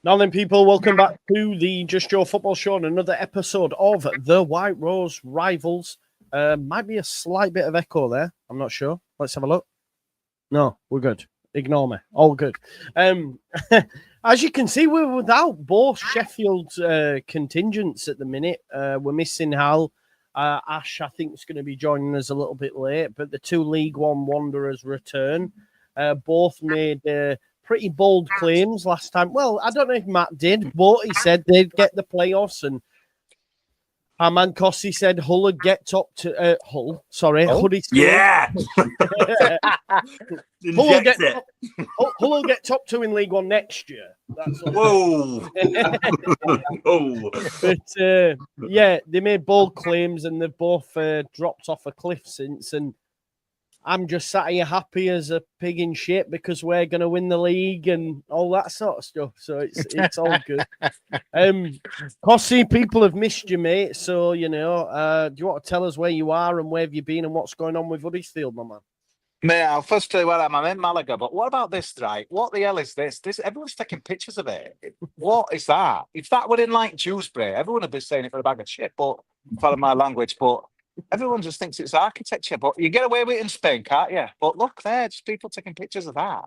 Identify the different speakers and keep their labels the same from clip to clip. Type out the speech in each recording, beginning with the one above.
Speaker 1: Now then, people, welcome back to the Just Your Football Show and another episode of the White Rose Rivals. Might be a slight bit of echo there. I'm not sure. Let's have a look. No, we're good. Ignore me. All good. As you can see, we're without both Sheffield contingents at the minute. We're missing Hal. Ash, I think, is going to be joining us a little bit late, but the two League One Wanderers return. Both made pretty bold claims last time. Well, I don't know if Matt did, but he said they'd get the playoffs, and our man Cossi said Hull would get top to Hull. Sorry, Huddersfield.
Speaker 2: Yeah.
Speaker 1: Hull will get top two in League One next year. That's
Speaker 2: Whoa. Whoa.
Speaker 1: But yeah, they made bold claims, and they've both dropped off a cliff since. And I'm just sat here happy as a pig in shit because we're going to win the league and all that sort of stuff. So it's all good. Cossi, people have missed you, mate. So, do you want to tell us where you are and where have you been and what's going on with Huddersfield, my man?
Speaker 3: Mate, I'll first tell you where I'm in Malaga, but what about this, right? What the hell is this? Everyone's taking pictures of it. What is that? If that were in like Dewsbury, everyone would be saying it for a bag of shit, but pardon my language, but everyone just thinks it's architecture, but you get away with it in Spain, can't you? But look there, just people taking pictures of that.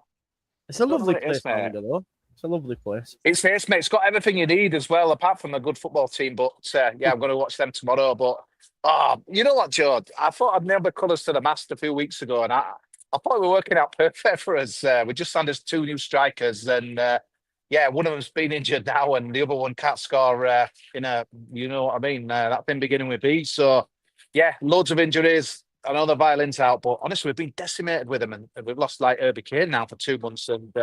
Speaker 1: It's a lovely place, though. It's a lovely place.
Speaker 3: It's nice, mate. It's got everything you need as well, apart from a good football team. But yeah, I'm going to watch them tomorrow. But you know what, Joe? I thought I'd nailed the colours to the mast a few weeks ago, and I thought we were working out perfect for us. We just signed us two new strikers, and yeah, one of them's been injured now, and the other one can't score in a, you know what I mean? That thing beginning with B. So yeah, loads of injuries. I know the violin's out, but honestly, we've been decimated with them, and we've lost like Herbie Kane now for 2 months, and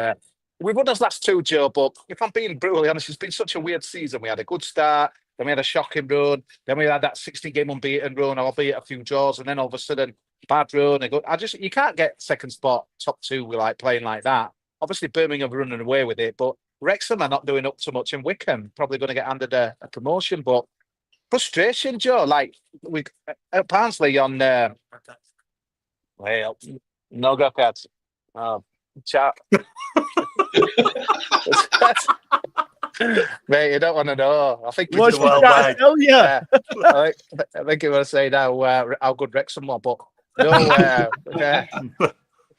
Speaker 3: we've won those last two, Joe. But if I'm being brutally honest, it's been such a weird season. We had a good start, then we had a shocking run, then we had that 16-game unbeaten run, albeit a few draws, and then all of a sudden, bad run. You can't get second spot, top two, with like playing like that. Obviously, Birmingham are running away with it, but Wrexham are not doing up too much, and Wickham probably going to get handed a promotion, but. Frustration, Joe. Like we at Barnsley on well, no go cats. Chat. Mate, you don't want to know. I think
Speaker 1: What's the chat tell you?
Speaker 3: I think you want to say now how good Wrexham were, but no.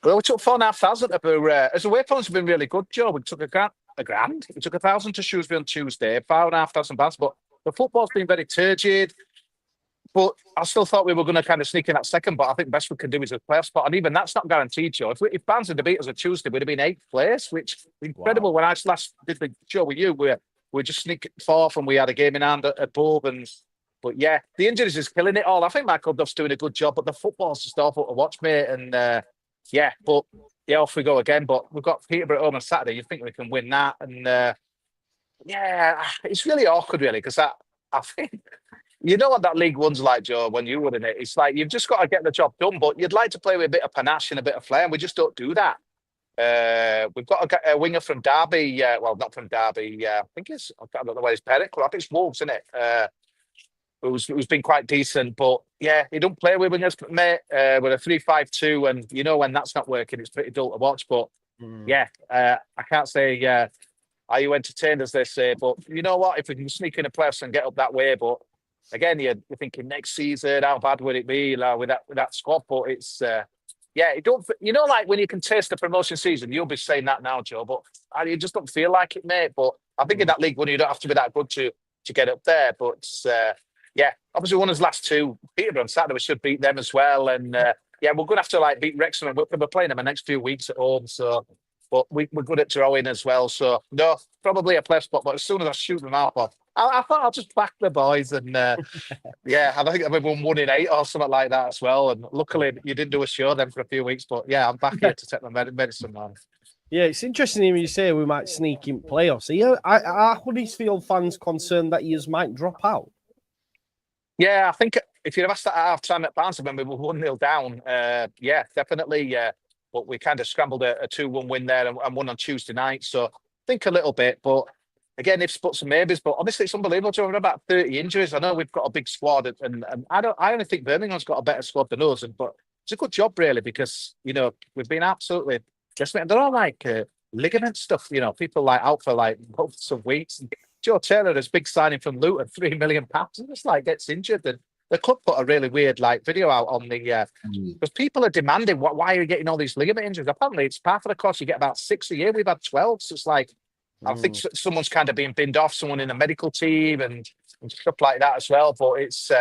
Speaker 3: Well, we took 4,500 as away from us have been really good, Joe. We took a grand. We took 1,000 to Shrewsbury on Tuesday, £5,500, but. The football's been very turgid, but I still thought we were going to kind of sneak in that second. But I think best we can do is a playoff spot, and even that's not guaranteed, Joe. If Barnes had beat us on Tuesday, we'd have been 8th place, which is incredible. Wow. When I last did the show with you, we were just sneaking fourth, and we had a game in hand at Bob. But yeah, the injuries is killing it all. I think Michael Duff's doing a good job, but the football's just awful to watch, mate. And yeah, but yeah, off we go again. But we've got Peterborough at home on Saturday. You think we can win that? And yeah, it's really awkward, really, because I think, you know what that League One's like, Joe, when you were in it. It's like you've just got to get the job done, but you'd like to play with a bit of panache and a bit of flair, and we just don't do that. We've got a winger from Derby, well, not from Derby, I think I don't know where his parent club, I think it's Wolves, isn't it? Who's been quite decent, but yeah, he don't play with wingers, mate. With a 3-5-2, and you know when that's not working, it's pretty dull to watch, but yeah, I can't say... Are you entertained, as they say? But you know what? If we can sneak in a playoffs and get up that way, but again, you're thinking next season, how bad would it be with that squad? But it's yeah, it don't. You know, like when you can taste the promotion season, you'll be saying that now, Joe. But you just don't feel like it, mate. But I think in that League One, you don't have to be that good to get up there. But yeah, obviously, one of his last two, Peterborough on Saturday, we should beat them as well. And yeah, we're going to have to like beat Wrexham, and we're playing them the next few weeks at home. So. But we're good at drawing as well. So, no, probably a playoff spot. But as soon as I shoot them out, I thought I'll just back the boys. And, yeah, I think I've won 1 in 8 or something like that as well. And luckily, you didn't do a show then for a few weeks. But, yeah, I'm back here to take my medicine, man.
Speaker 1: Yeah, it's interesting when you say we might sneak in playoffs. Are Huddersfield fans concerned that you might drop out?
Speaker 3: Yeah, I think if you'd have asked that at half-time at Barnsley when we were 1-0 down, yeah, definitely, yeah. But we kind of scrambled a 2-1 win there and won on Tuesday night. So I think a little bit. But again, if buts and maybes. But honestly, it's unbelievable. We've got about 30 injuries. I know we've got a big squad. And I only think Birmingham's got a better squad than us. But it's a good job, really, because, you know, we've been absolutely decimated. They're all like ligament stuff. You know, people like out for like months of weeks. And Joe Taylor, this big signing from Luton, £3 million, and just like gets injured. And the club put a really weird like video out on the because people are demanding why are you getting all these ligament injuries? Apparently, it's part of the course. You get about 6 a year. We've had 12, so it's like I think someone's kind of being binned off, someone in the medical team and stuff like that as well. But it's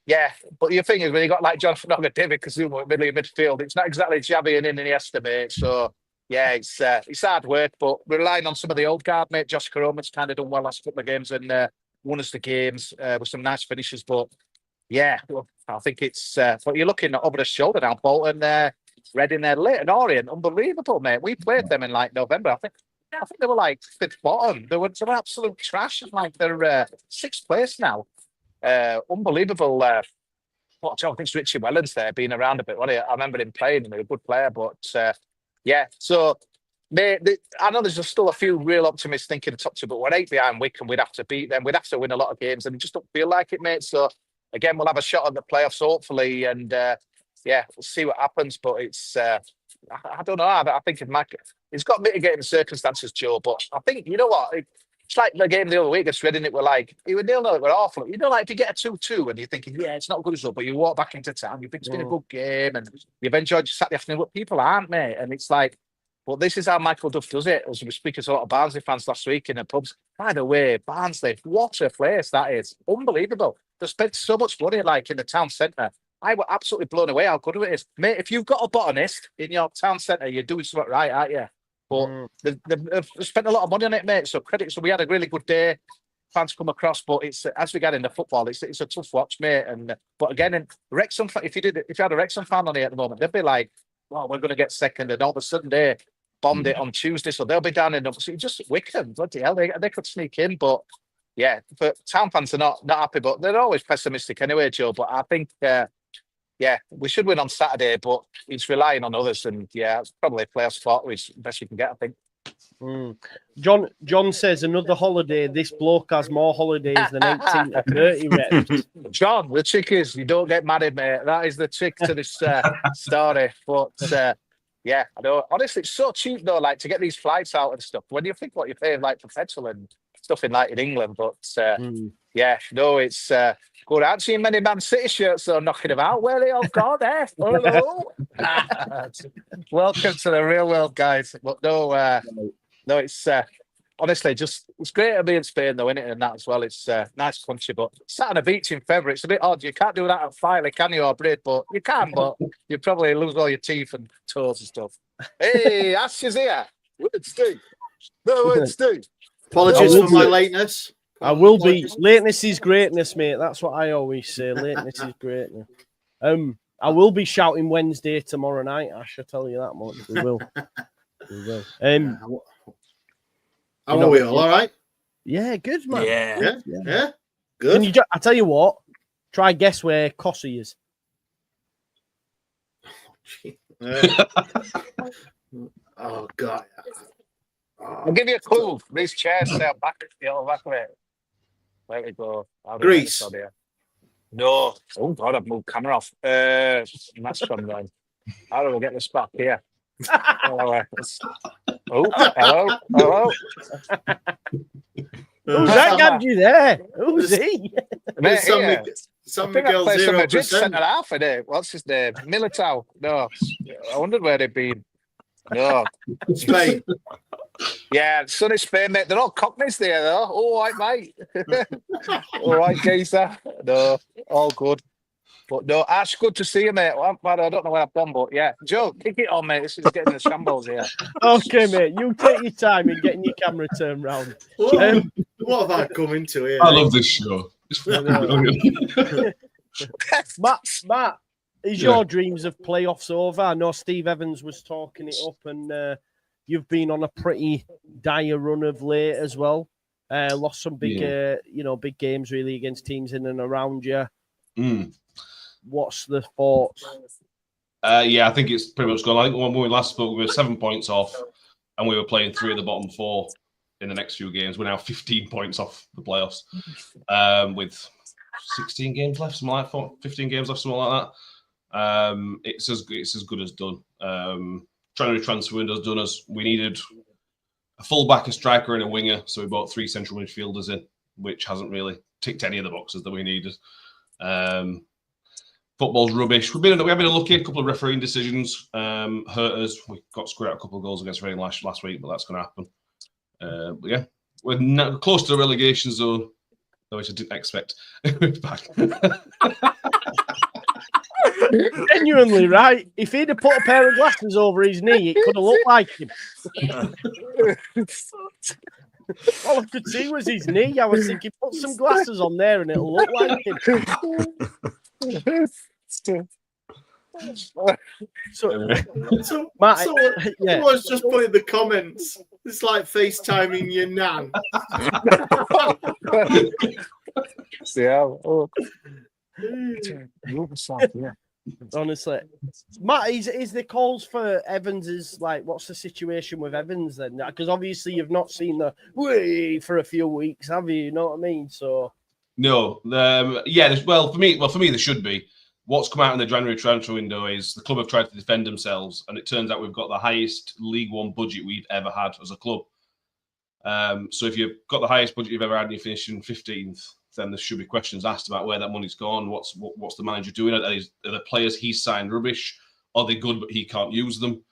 Speaker 3: yeah. But your thing is when you got like Jonathan Ogden, David Kazuma in middle of midfield, it's not exactly Xavi and Iniesta, mate. So yeah, it's hard work, but we're relying on some of the old guard, mate. Josh Caroman's kind of done well last couple of games and won us the games with some nice finishes. But yeah, well, I think it's but you're looking over the shoulder now, Bolton, Reading, Leighton Orient, unbelievable, mate. We played them in like November. I think they were like fifth bottom. They were absolute trash, and like they're sixth place now. Unbelievable. I think it's Richie Wellens there being around a bit. I remember him playing, and he was a good player. But yeah, so I know there's still a few real optimists thinking the top two, but we're 8 behind Wycombe. We'd have to beat them. We'd have to win a lot of games, and it just don't feel like it, mate. So again, we'll have a shot at the playoffs, hopefully, and yeah, we'll see what happens. But it's I don't know. I think it's got mitigating circumstances, Joe. But I think you know what. It's like the game the other week against Reading. It were like it was 0-0. It were awful. You know, like if you get a 2-2 and you're thinking, yeah, it's not a good result, but you walk back into town, you think it's been a good game and you've enjoyed your Saturday afternoon. But people aren't, mate. And it's like, well, this is how Michael Duff does it. As we were speaking to a lot of Barnsley fans last week in the pubs. By the way, Barnsley, what a place that is! Unbelievable. They spent so much money, like in the town centre. I was absolutely blown away how good it is, mate. If you've got a botanist in your town centre, you're doing something right, aren't you? But they've spent a lot of money on it, mate. So credit. So we had a really good day. Fans come across, but it's as we get into football, it's a tough watch, mate. And but again, in Wrexham, if you had a Wrexham fan on here at the moment, they'd be like, "Well, we're going to get second," and all of a sudden they bombed it on Tuesday, so they'll be down in number. So just Wycombe, bloody hell, they could sneak in. But yeah, but town fans are not happy, but they're always pessimistic anyway, Joe. But I think. Yeah, we should win on Saturday, but it's relying on others, and yeah, it's probably a playoff spot, which is the best you can get, I think.
Speaker 1: John says another holiday. This bloke has more holidays than 18 to 30 reps.
Speaker 3: John, the trick is you don't get married, mate. That is the trick to this story. But yeah, I know. Honestly, it's so cheap though, like to get these flights out and stuff. When you think what you're paying, like for petrol and stuff in England, but yeah, no, it's good. I haven't seen many Man City shirts though knocking about. Where they all gone there? Hello. Welcome to the real world, guys. But no, it's honestly it's great to be in Spain though, isn't it? And that as well. It's nice country, but sat on a beach in February, it's a bit odd. You can't do that at Filey, can you, or Brid? But you can, but you probably lose all your teeth and toes and stuff. Hey, Ash is here. Where's Steve? No, where's Steve?
Speaker 4: Apologies for my lateness.
Speaker 1: I will be. Lateness is greatness, mate. That's what I always say. Lateness is greatness. I will be shouting Wednesday tomorrow night. I shall tell you that much. We will. We will.
Speaker 4: How are we all right?
Speaker 1: Yeah, good, man.
Speaker 4: Yeah. Good.
Speaker 1: I tell you what. Try guess where Cossey is.
Speaker 4: Oh God.
Speaker 3: I'll give you a clue. These chairs stay back of it. There we go.
Speaker 4: Greece.
Speaker 3: No. Oh God, I've moved camera off. That's from then. How do we get this back here? Hello.
Speaker 1: Who's that got you there? Who's he?
Speaker 4: Some Miguel 0%.
Speaker 3: Centre half in it. What's his name? Militao. No. I wondered where they'd been. No.
Speaker 4: Spain.
Speaker 3: Yeah, sunny Spain, mate. They're all cockneys there, though. All right, mate. All right, geezer. No, all good. But no, Ash, good to see you, mate. Well, I don't know where I've gone, but yeah. Joe, kick it on, mate. This is getting the shambles here.
Speaker 1: Okay, mate. You take your time in getting your camera turned round.
Speaker 4: What have I come into here?
Speaker 2: I love this show.
Speaker 1: Matt, is your dreams of playoffs over? I know Steve Evans was talking it up, and you've been on a pretty dire run of late as well. Lost some big, big games really against teams in and around you. What's the thoughts?
Speaker 2: Yeah, I think it's pretty much gone. I think when we last spoke, we were 7 points off, and we were playing 3 of the bottom 4 in the next few games. We're now 15 points off the playoffs, with 16 games left, something like that. 15 games left, something like that. It's as good as done. Trying to transfer windows done as we needed a fullback, a striker, and a winger. So we brought 3 central midfielders in, which hasn't really ticked any of the boxes that we needed. Football's rubbish. We've been unlucky. A couple of refereeing decisions hurt us. We got screwed out a couple of goals against Reading last week, but that's going to happen. But yeah, we're close to the relegation zone, which I didn't expect. Back.
Speaker 1: Genuinely, right? If he'd have put a pair of glasses over his knee, it could have looked like him. All I could see was his knee. I was thinking, put some glasses on there and it'll look like him. So Matt,
Speaker 4: someone's just put in the comments. It's like FaceTiming your nan.
Speaker 3: Yeah.
Speaker 1: Honestly, Matt, is the calls for Evans is like, what's the situation with Evans then? Because obviously you've not seen the way for a few weeks, have you? You know what I mean? So
Speaker 2: no, yeah. Well, for me, there should be. What's come out in the January transfer window is the club have tried to defend themselves, and it turns out we've got the highest League One budget we've ever had as a club. So if you've got the highest budget you've ever had and you're finishing 15th, then there should be questions asked about where that money's gone. What's the manager doing? Are the players he signed rubbish? Are they good but he can't use them?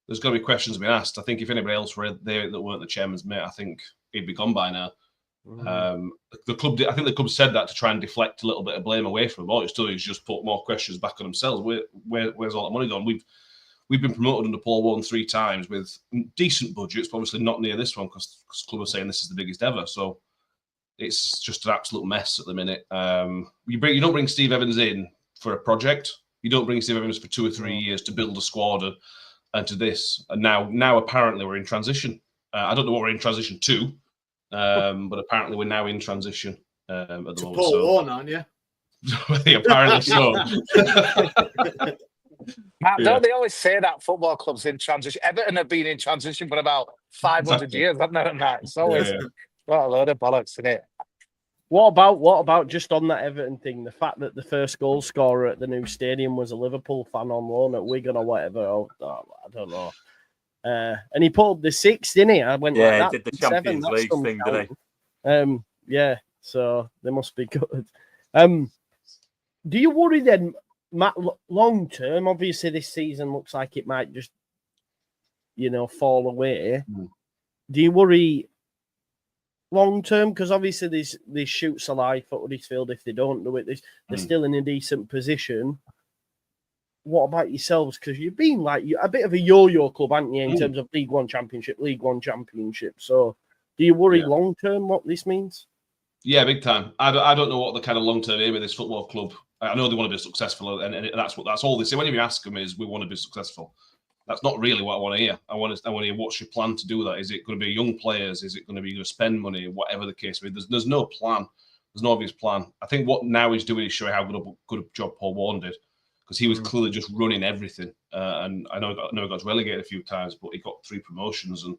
Speaker 2: There's got to be questions being asked. I think if anybody else were there that weren't the chairman's mate, I think he'd be gone by now. The club, I think the club said that to try and deflect a little bit of blame away from him. All it's done is just put more questions back on themselves. Where's all that money gone? We've been promoted under Paul Warne 3 times with decent budgets, but obviously not near this one because the club are saying this is the biggest ever. So it's just an absolute mess at the minute. You don't bring Steve Evans in for a project. You don't bring Steve Evans for 2 or 3 years to build a squad and to this. And now apparently we're in transition. I don't know what we're in transition to, but apparently we're now in transition at the moment.
Speaker 4: Paul Warne, aren't you?
Speaker 2: Apparently so.
Speaker 3: Matt, don't they always say that football clubs in transition? Everton have been in transition for about 500 years, haven't they? Matt? It's always what a load of bollocks, isn't it?
Speaker 1: What about just on that Everton thing? The fact that the first goal scorer at the new stadium was a Liverpool fan on loan at Wigan or whatever. Oh, I don't know. And he pulled the 6, didn't he? I went
Speaker 5: he
Speaker 1: that.
Speaker 5: did the Champions League thing, didn't
Speaker 1: he? Yeah. So they must be good. Do you worry then, Matt, long term? Obviously, this season looks like it might just, fall away. Do you worry long term? Because obviously these shoots alive for Huddersfield. If they don't do it, they're still in a decent position. What about yourselves? Because you've been like a bit of a yo-yo club, haven't you, in terms of League One Championship. So do you worry long term what this means?
Speaker 2: Yeah, big time. I don't know what the kind of long-term aim of this football club. I know they want to be successful, and that's all they say. Whenever you ask them is, we want to be successful. That's not really what I want to hear. I want to hear, what's your plan to do that? Is it going to be young players? Is it going to be to spend money? Whatever the case may be. There's no plan. There's no obvious plan. I think what now he's doing is showing how good a job Paul Warne did, because he was clearly just running everything. And I know he got relegated a few times, but he got 3 promotions and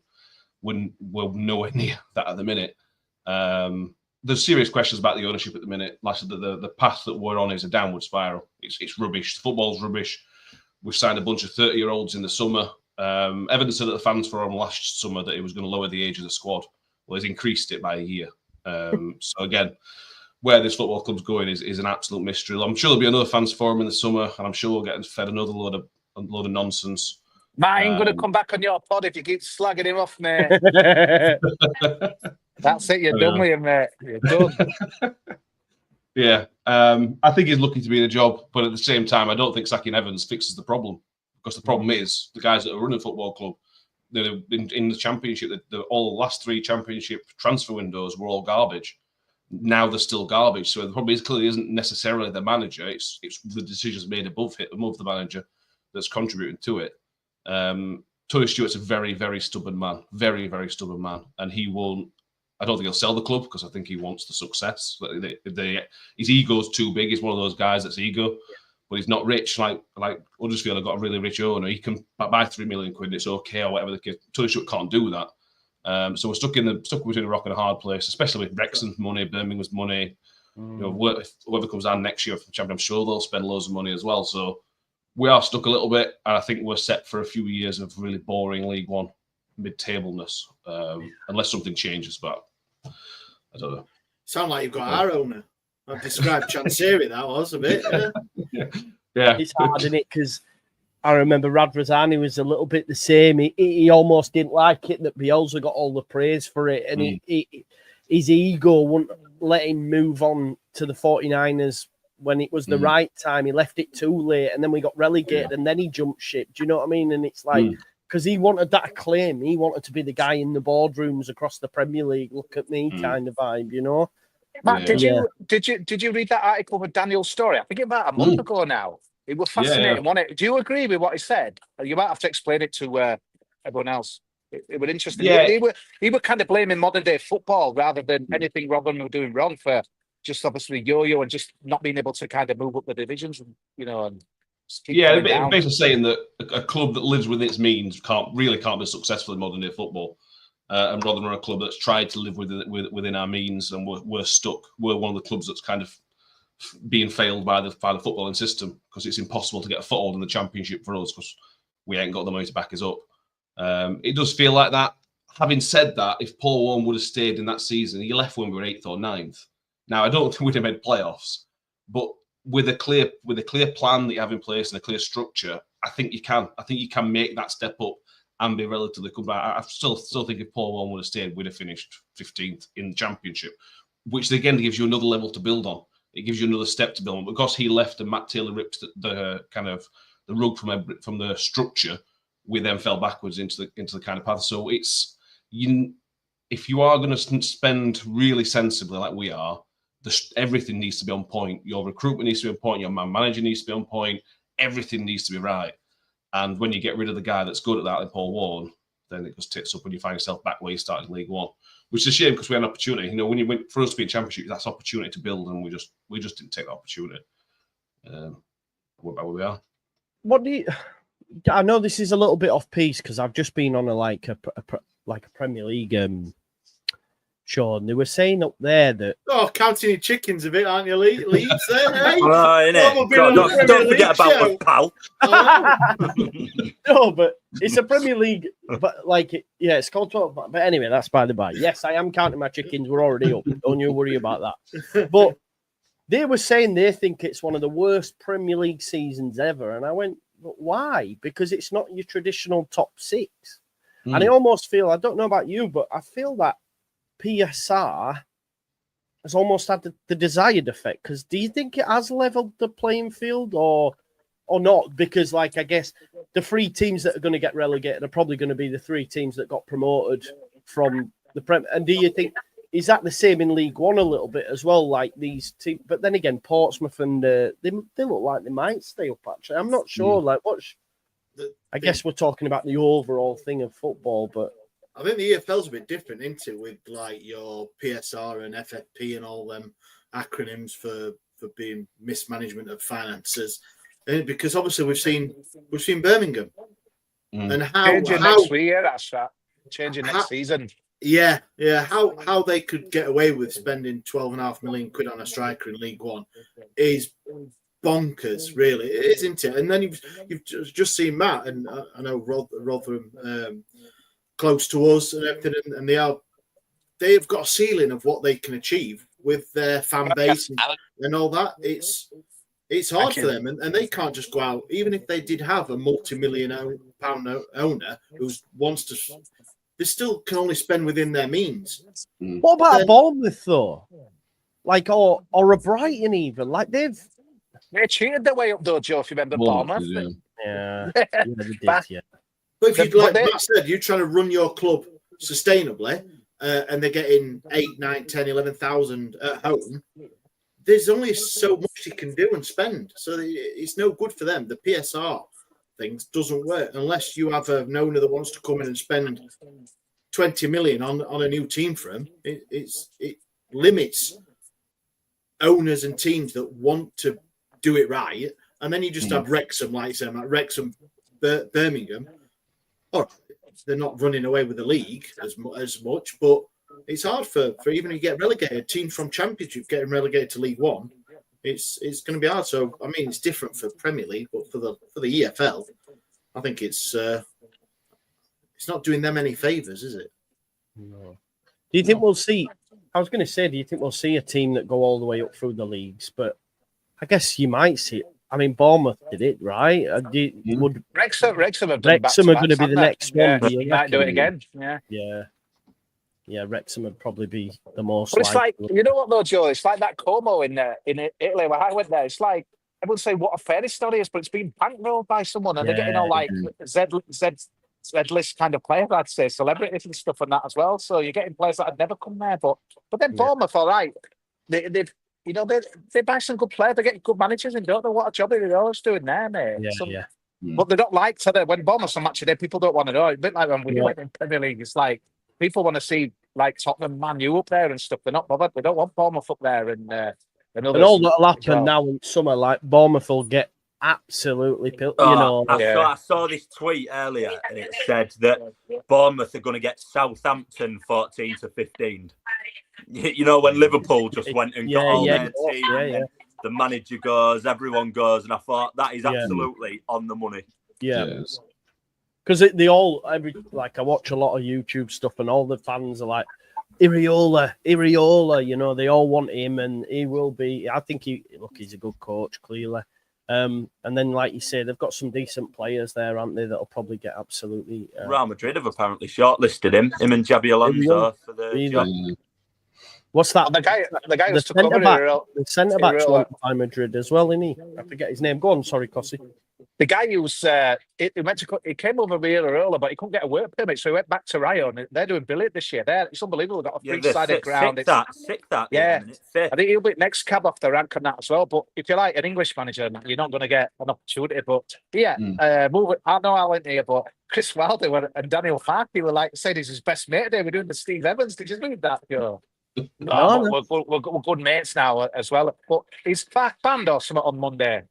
Speaker 2: we're nowhere near that at the minute. There's serious questions about the ownership at the minute. Like I said, the path that we're on is a downward spiral. It's rubbish. Football's rubbish. We've signed a bunch of 30-year-olds in the summer. Evans said at the fans forum last summer that he was going to lower the age of the squad. Well, he's increased it by a year. So again, where this football club's going is an absolute mystery. I'm sure there'll be another fans forum in the summer, and I'm sure we'll get fed another load of nonsense.
Speaker 3: Matt ain't going to come back on your pod if you keep slagging him off, mate. That's it. You're done with him, mate. You're done.
Speaker 2: Yeah. I think he's looking to be in a job, but at the same time, I don't think sacking Evans fixes the problem, because the problem is the guys that are running football club, they're in the championship, all the last 3 championship transfer windows were all garbage. Now they're still garbage. So the problem clearly isn't necessarily the manager. It's the decisions made above the manager that's contributing to it. Tony Stewart's a very, very stubborn man. Very, very stubborn man. And he won't. I don't think he'll sell the club, because I think he wants the success. His ego's too big. He's one of those guys that's ego, but he's not rich. Like Huddersfield have got a really rich owner. He can buy £3 million and it's okay, or whatever the case. Tony Stewart can't do that. So we're stuck between a rock and a hard place, especially with Wrexham's money, Birmingham's money. Whoever comes down next year from champion, I'm sure they'll spend loads of money as well. So we are stuck a little bit, and I think we're set for a few years of really boring League One. mid-tableness, unless something changes. But I don't know.
Speaker 4: Sound like you've got our owner. I've described Chansiri, that was a bit.
Speaker 2: Yeah.
Speaker 1: It's hard, isn't it? Because I remember Radrazani was a little bit the same. He almost didn't like it that Bielsa got all the praise for it. And his ego wouldn't let him move on to the 49ers when it was the right time. He left it too late, and then we got relegated, and then he jumped ship. Do you know what I mean? And it's like, because he wanted that acclaim. He wanted to be the guy in the boardrooms across the Premier League. Look at me kind of vibe, you know?
Speaker 3: Matt, did you read that article with Daniel's story? I think about a month ago now. It was fascinating, wasn't it? Do you agree with what he said? You might have to explain it to everyone else. It was interesting.
Speaker 2: Yeah.
Speaker 3: He were kind of blaming modern day football rather than anything Rotherham were doing wrong for just obviously yo-yo and just not being able to kind of move up the divisions, and keep going down.
Speaker 2: Basically saying that a club that lives within its means can't be successful in modern day football. And Rotherham are a club that's tried to live within our means, and we're stuck. We're one of the clubs that's kind of being failed by the footballing system, because it's impossible to get a foothold in the Championship for us because we ain't got the money to back us up. It does feel like that. Having said that, if Paul Warren would have stayed in that season, he left when we were 8th or 9th. Now, I don't think we'd have made playoffs, but with a clear plan that you have in place and a clear structure, I think you can. I think you can make that step up and be relatively good. I still think if Paul Warren would have stayed, we'd have finished 15th in the Championship, which again gives you another level to build on. It gives you another step to build on. Because he left and Matt Taylor ripped the kind of the rug from the structure, we then fell backwards into the kind of path. So it's if you are going to spend really sensibly like we are, everything needs to be on point. Your recruitment needs to be on point. Your man manager needs to be on point. Everything needs to be right. And when you get rid of the guy that's good at that, like Paul Warren, then it just tits up when you find yourself back where you started in League One, which is a shame because we had an opportunity. When you went for us to be in Championship, that's opportunity to build, and we just didn't take that opportunity. Where we are.
Speaker 1: What do you? I know this is a little bit off piece because I've just been on a Premier League show, and they were saying up there that
Speaker 4: counting your chickens a bit, aren't you, Leeds? Hey?
Speaker 5: Don't forget about us, pal.
Speaker 1: No, but it's a Premier League, but it's called 12. But anyway, that's by the by. Yes, I am counting my chickens. We're already up. Don't you worry about that. But they were saying they think it's one of the worst Premier League seasons ever, and I went, but why? Because it's not your traditional top 6. And I almost feel, I don't know about you, but I feel that PSR has almost had the desired effect. Because do you think it has leveled the playing field or not? Because, I guess the 3 teams that are going to get relegated are probably going to be the 3 teams that got promoted from the Prem. And do you think, is that the same in League One a little bit as well? Like these teams, but then again, Portsmouth and they look like they might stay up. Actually, I'm not sure. I guess we're talking about the overall thing of football, but
Speaker 4: I think the EFL's a bit different, isn't it? With your PSR and FFP and all them acronyms for being mismanagement of finances, because obviously we've seen Birmingham and how
Speaker 3: next year, that's that changing next season.
Speaker 4: Yeah. How they could get away with spending £12.5 million on a striker in League One is bonkers, really. It is, isn't it? And then you've just seen Matt, and I know Rotherham close to us and everything, and they've got a ceiling of what they can achieve with their fan base and all that. It's hard for them, and they can't just go out, even if they did have a multi-million-pound owner who wants to. They still can only spend within their means.
Speaker 1: What about a Bournemouth though? Or a Brighton even?
Speaker 3: They cheated their way up though, Joe. If you remember Bournemouth,
Speaker 1: yeah, they did, yeah.
Speaker 4: But if you'd Matt said, you're trying to run your club sustainably, and they're getting 8, 9, 10, 11,000 at home. There's only so much you can do and spend, so it's no good for them. The PSR things doesn't work unless you have an owner that wants to come in and spend 20 million on a new team for him. It limits owners and teams that want to do it right, and then you just have Wrexham, like Wrexham, Birmingham. Or they're not running away with the league as much, but it's hard for even if you get relegated. Teams from Championship getting relegated to League One, it's going to be hard. So I mean, it's different for Premier League, but for the EFL, I think it's it's not doing them any favours, is it?
Speaker 1: No. Do you think we'll see? I was going to say, do you think we'll see a team that go all the way up through the leagues? But I guess you might see it. I mean, Bournemouth did it, right? Would
Speaker 3: Wrexham have done
Speaker 1: Wrexham are going to be the next one?
Speaker 3: Yeah, might do it again. Yeah.
Speaker 1: Yeah, Wrexham would probably be the most.
Speaker 3: But it's like, you know what though, Joe? It's like that Como in Italy where I went there. It's like everyone say what a fairy story is, but it's been bankrolled by someone, and they're getting all like Z-list kind of players, I'd say, celebrities and stuff and that as well. So you're getting players that had never come there, but then Bournemouth, all right, they've they buy some good players, they get good managers, and don't know what a job they're always doing there, mate. But they don't like to. When Bournemouth's on match today, people don't want to know. A bit like when we went in Premier League, it's like people want to see like Tottenham, Man U up there and stuff. They're not bothered. They don't want Bournemouth up there and
Speaker 1: all that'll happen now in summer. Like Bournemouth will get absolutely
Speaker 5: I saw this tweet earlier, and it said that Bournemouth are going to get Southampton 14-15. You know, when Liverpool just went and got all their team, and the manager goes, everyone goes, and I thought that is absolutely on the money.
Speaker 1: Yeah. Because they all, I watch a lot of YouTube stuff, and all the fans are like, Iriola, they all want him, and he will be. I think he's a good coach, clearly. And then, like you say, they've got some decent players there, aren't they? That'll probably get absolutely.
Speaker 5: Real Madrid have apparently shortlisted him and Xabi Alonso for the job.
Speaker 1: What's that?
Speaker 3: The guy who's took over
Speaker 1: the centre back's wanted by Madrid as well, isn't he? I forget his name. Go on, sorry, Cossie.
Speaker 3: The guy who's he came over with Iraola, but he couldn't get a work permit, so he went back to Rio, and they're doing brilliant this year. It's unbelievable. They've got a three-sided ground.
Speaker 5: Sick that.
Speaker 3: Yeah, I think he'll be next cab off the rank on that as well. But if you're like an English manager, you're not going to get an opportunity. But I know I went here, but Chris Wilder and Daniel Farke were like said he's his best mate today. We're doing the Steve Evans. Did you read that? No. We're good mates now as well. But he's back banned or something on Monday.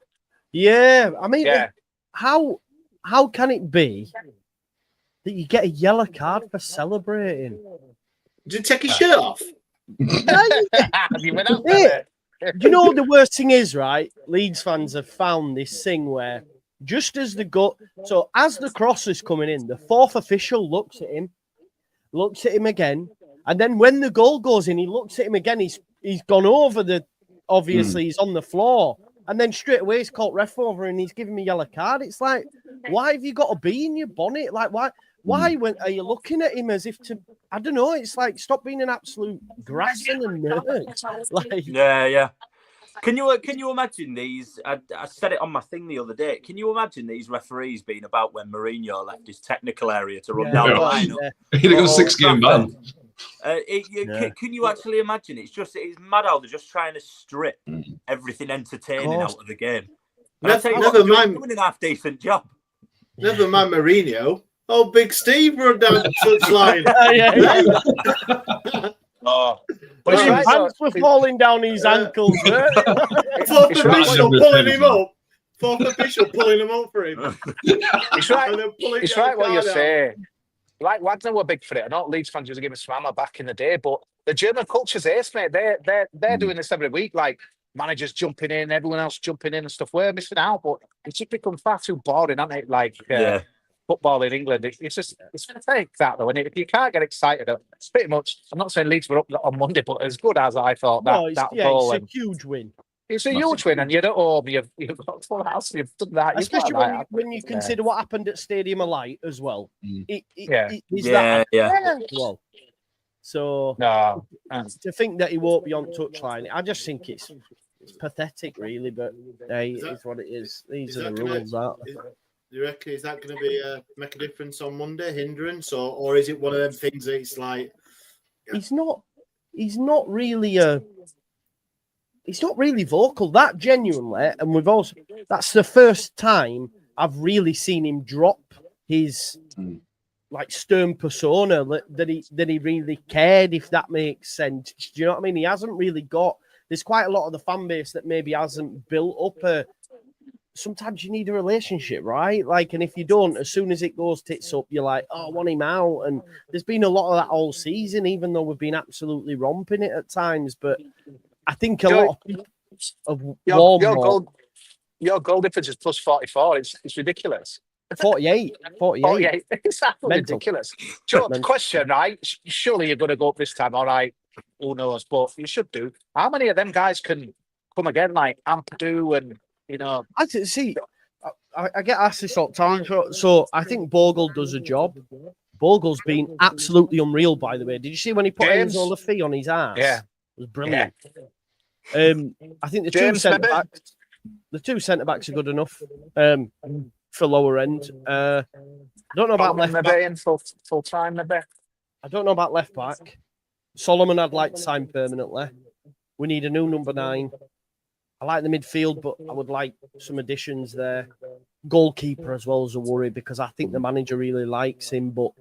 Speaker 1: Yeah, I mean, how can it be that you get a yellow card for celebrating?
Speaker 4: Did you take his shirt off?
Speaker 3: You went out there.
Speaker 1: Do you know what the worst thing is, right? Leeds fans have found this thing where just as as the cross is coming in, the fourth official looks at him again, and then when the goal goes in, he looks at him again. He's gone over obviously he's on the floor. And then straight away he's caught ref over and he's giving me a yellow card. It's like, why have you got to be in your bonnet? Like, why are you looking at him as if to? I don't know. It's like, stop being an absolute grassing and nerd. Like,
Speaker 5: yeah. Can you imagine these? I said it on my thing the other day. Can you imagine these referees being about when Mourinho left his technical area to run down the line?
Speaker 2: He'd have got 6-game ban.
Speaker 5: Can you actually imagine? It's mad how they're just trying to strip everything entertaining out of the game. Never mind, doing a half decent job.
Speaker 4: Never mind Mourinho. Oh, Big Steve run down the touchline.
Speaker 1: But his hands were falling down his ankles.
Speaker 4: Fourth official pulling him up. Fourth official pulling him up for him.
Speaker 3: It's right what you're saying. Like Wagner were big for it. I know Leeds fans used to give him swammer back in the day, but the German culture's ace, mate. They're doing this every week. Like managers jumping in, everyone else jumping in and stuff. We're missing out, but it's just become far too boring, hasn't it? Like football in England, it's fake that though. And if you can't get excited, it's pretty much. I'm not saying Leeds were up on Monday, but as good as I thought that goal.
Speaker 1: It's a huge win.
Speaker 3: It's a huge win, and you're at home. You've got full house. You've done that.
Speaker 1: Especially when you consider what happened at Stadium of Light as well. Well, so to think that he won't be on touchline, I just think it's pathetic, really. But hey, it's what it is. These are the rules.
Speaker 4: Do you reckon is that going to be make a difference on Monday, hindrance, or is it one of them things that it's like
Speaker 1: he's not really He's not really vocal, that genuinely, and that's the first time I've really seen him drop his like stern persona that he really cared, if that makes sense. Do you know what I mean? He hasn't really got. There's quite a lot of the fan base that maybe hasn't built up sometimes you need a relationship, right? Like, and if you don't, as soon as it goes tits up, you're like, oh, I want him out. And there's been a lot of that all season, even though we've been absolutely romping it at times. But I think a lot of people
Speaker 3: your goal difference is plus 44. It's ridiculous.
Speaker 1: 48.
Speaker 3: 48. It's absolutely
Speaker 1: Mental.
Speaker 3: ridiculous. Joe,
Speaker 1: Mental.
Speaker 3: question, right? Surely you're going to go up this time, all right? Who knows? But you should do. How many of them guys can come again, like Ampadu and, you know?
Speaker 1: I see. I get asked this all the time. So I think Bogle does a job. Bogle's been absolutely unreal, by the way. Did you see when he put Enzo Lafay on his ass?
Speaker 3: Yeah.
Speaker 1: It was brilliant.
Speaker 3: Yeah.
Speaker 1: I think the
Speaker 3: James,
Speaker 1: two centre backs are good enough for lower end. I don't know about left back.
Speaker 3: In full time, maybe.
Speaker 1: I don't know about left back. Solomon I'd like to sign permanently. We need a new number 9. I like the midfield, but I would like some additions there. Goalkeeper as well as a worry because I think the manager really likes him, but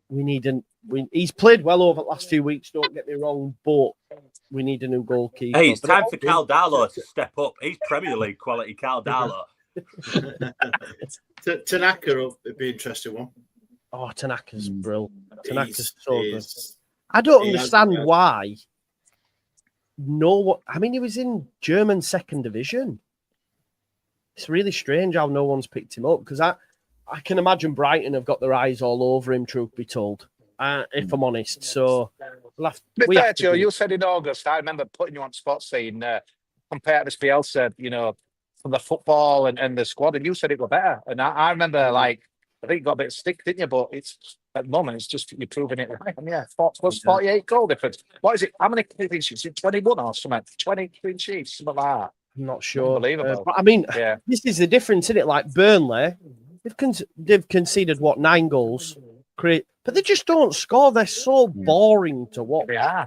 Speaker 1: we need he's played well over the last few weeks, don't get me wrong, but we need a new goalkeeper.
Speaker 5: Hey, it's time for Caldalo to step up. He's Premier League quality Caldalo.
Speaker 4: Tanaka would be an interesting one.
Speaker 1: Oh, Tanaka's brilliant. Tanaka's so good.
Speaker 4: He's-
Speaker 1: I don't understand why. He was in German second division. It's really strange how no one's picked him up because I can imagine Brighton have got their eyes all over him, truth be told, if I'm honest. So,
Speaker 3: Joe, you said in August, I remember putting you on spot saying, compared to this Bielsa, you know, from the football and the squad, and you said it were better. And I remember, like, I think you got a bit of stick, didn't you? But it's at the moment, it's just you're proving it right. And yeah, plus 48 goal difference. What is it? How many clean sheets? 21 or something? 20 clean sheets, something like that.
Speaker 1: I'm not sure.
Speaker 3: Unbelievable.
Speaker 1: But I mean, this is the difference, isn't it? Like Burnley, they've conceded 9 goals, but they just don't score. They're so boring to watch.
Speaker 3: Yeah.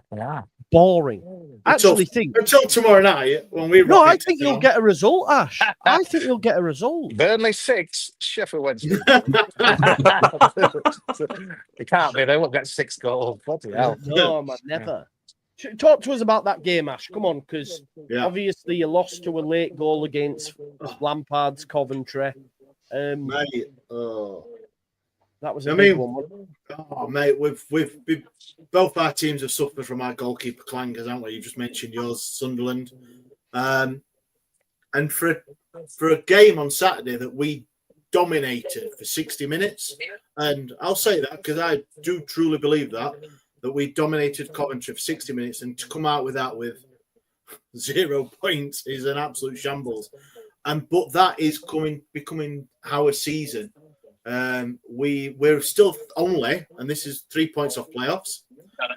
Speaker 1: Boring. I actually think
Speaker 4: until tomorrow night when we.
Speaker 1: No, I think you'll get a result, Ash. I think you'll get a result.
Speaker 3: Burnley 6, Sheffield Wednesday. It can't be. They won't get 6 goals. Bloody hell.
Speaker 1: No, man, never. Talk to us about that game, Ash. Come on, because obviously you lost to a late goal against Lampard's Coventry.
Speaker 4: Mate,
Speaker 1: that was a big one.
Speaker 4: Oh, mate, we've both our teams have suffered from our goalkeeper clangers, haven't we? You just mentioned yours, Sunderland, and for a game on Saturday that we dominated for 60 minutes, and I'll say that because I do truly believe that we dominated Coventry for 60 minutes, and to come out with that with 0 points is an absolute shambles. But that is becoming our season. We're still only, and this is 3 points off playoffs.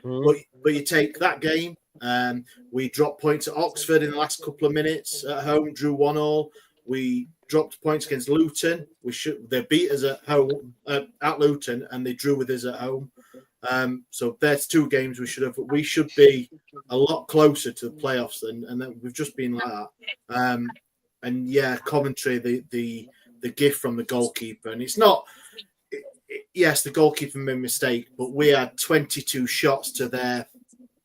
Speaker 4: But you take that game, we dropped points at Oxford in the last couple of minutes at home, drew 1-1. We dropped points against Luton. They beat us at home at Luton, and they drew with us at home. So there's 2 games we should be a lot closer to the playoffs, and we've just been like that. And yeah, Coventry, the gift from the goalkeeper, and it's not. Yes, the goalkeeper made a mistake, but we had 22 shots to their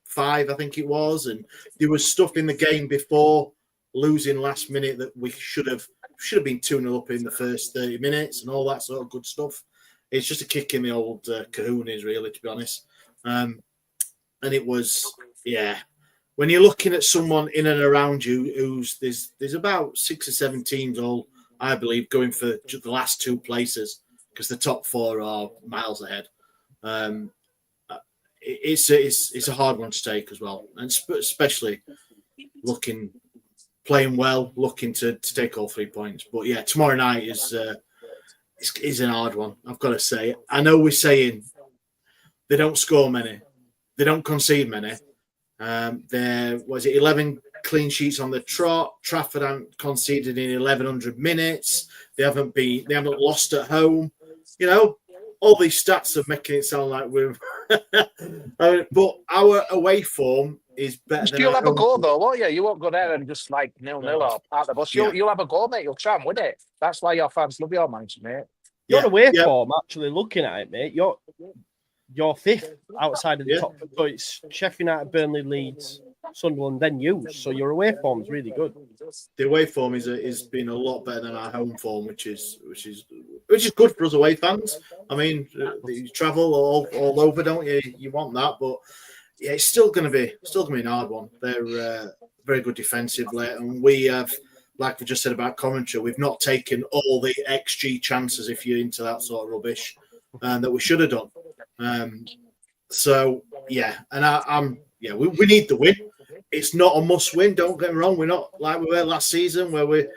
Speaker 4: 5, I think it was, and there was stuff in the game before losing last minute that we should have been 2-0 up in the first 30 minutes and all that sort of good stuff. It's just a kick in the old kahunas, really, to be honest. And it was, when you're looking at someone in and around you there's about 6 or 7 teams all, I believe, going for the last 2 places because the top 4 are miles ahead. It's a hard one to take as well, and especially playing well, looking to take all 3 points. But yeah, tomorrow night is an hard one, I've got to say. I know we're saying they don't score many, they don't concede many. There was 11 clean sheets on the trot. Trafford haven't conceded in 1,100 minutes. They haven't lost at home. You know, all these stats are making it sound like we're. But our away form is better.
Speaker 3: You'll have a go though, won't you? You won't go there and just like 0-0 up out the bus. You'll have a go, mate. You'll try and win it. That's why your fans love your manager, mate.
Speaker 1: Your away form, actually, looking at it, mate. You're 5th outside of the top. So it's Sheffield United, Burnley, Leeds, Sunderland, then you. So your away form is really good.
Speaker 4: The away form is been a lot better than our home form, which is good for us away fans. I mean, you travel all over, don't you? You want that, but yeah, it's still going to be an hard one. They're very good defensively, and we have like we just said about Coventry, we've not taken all the XG chances, if you're into that sort of rubbish, that we should have done. So yeah, and we need the win. It's not a must win. Don't get me wrong. We're not like we were last season, where we're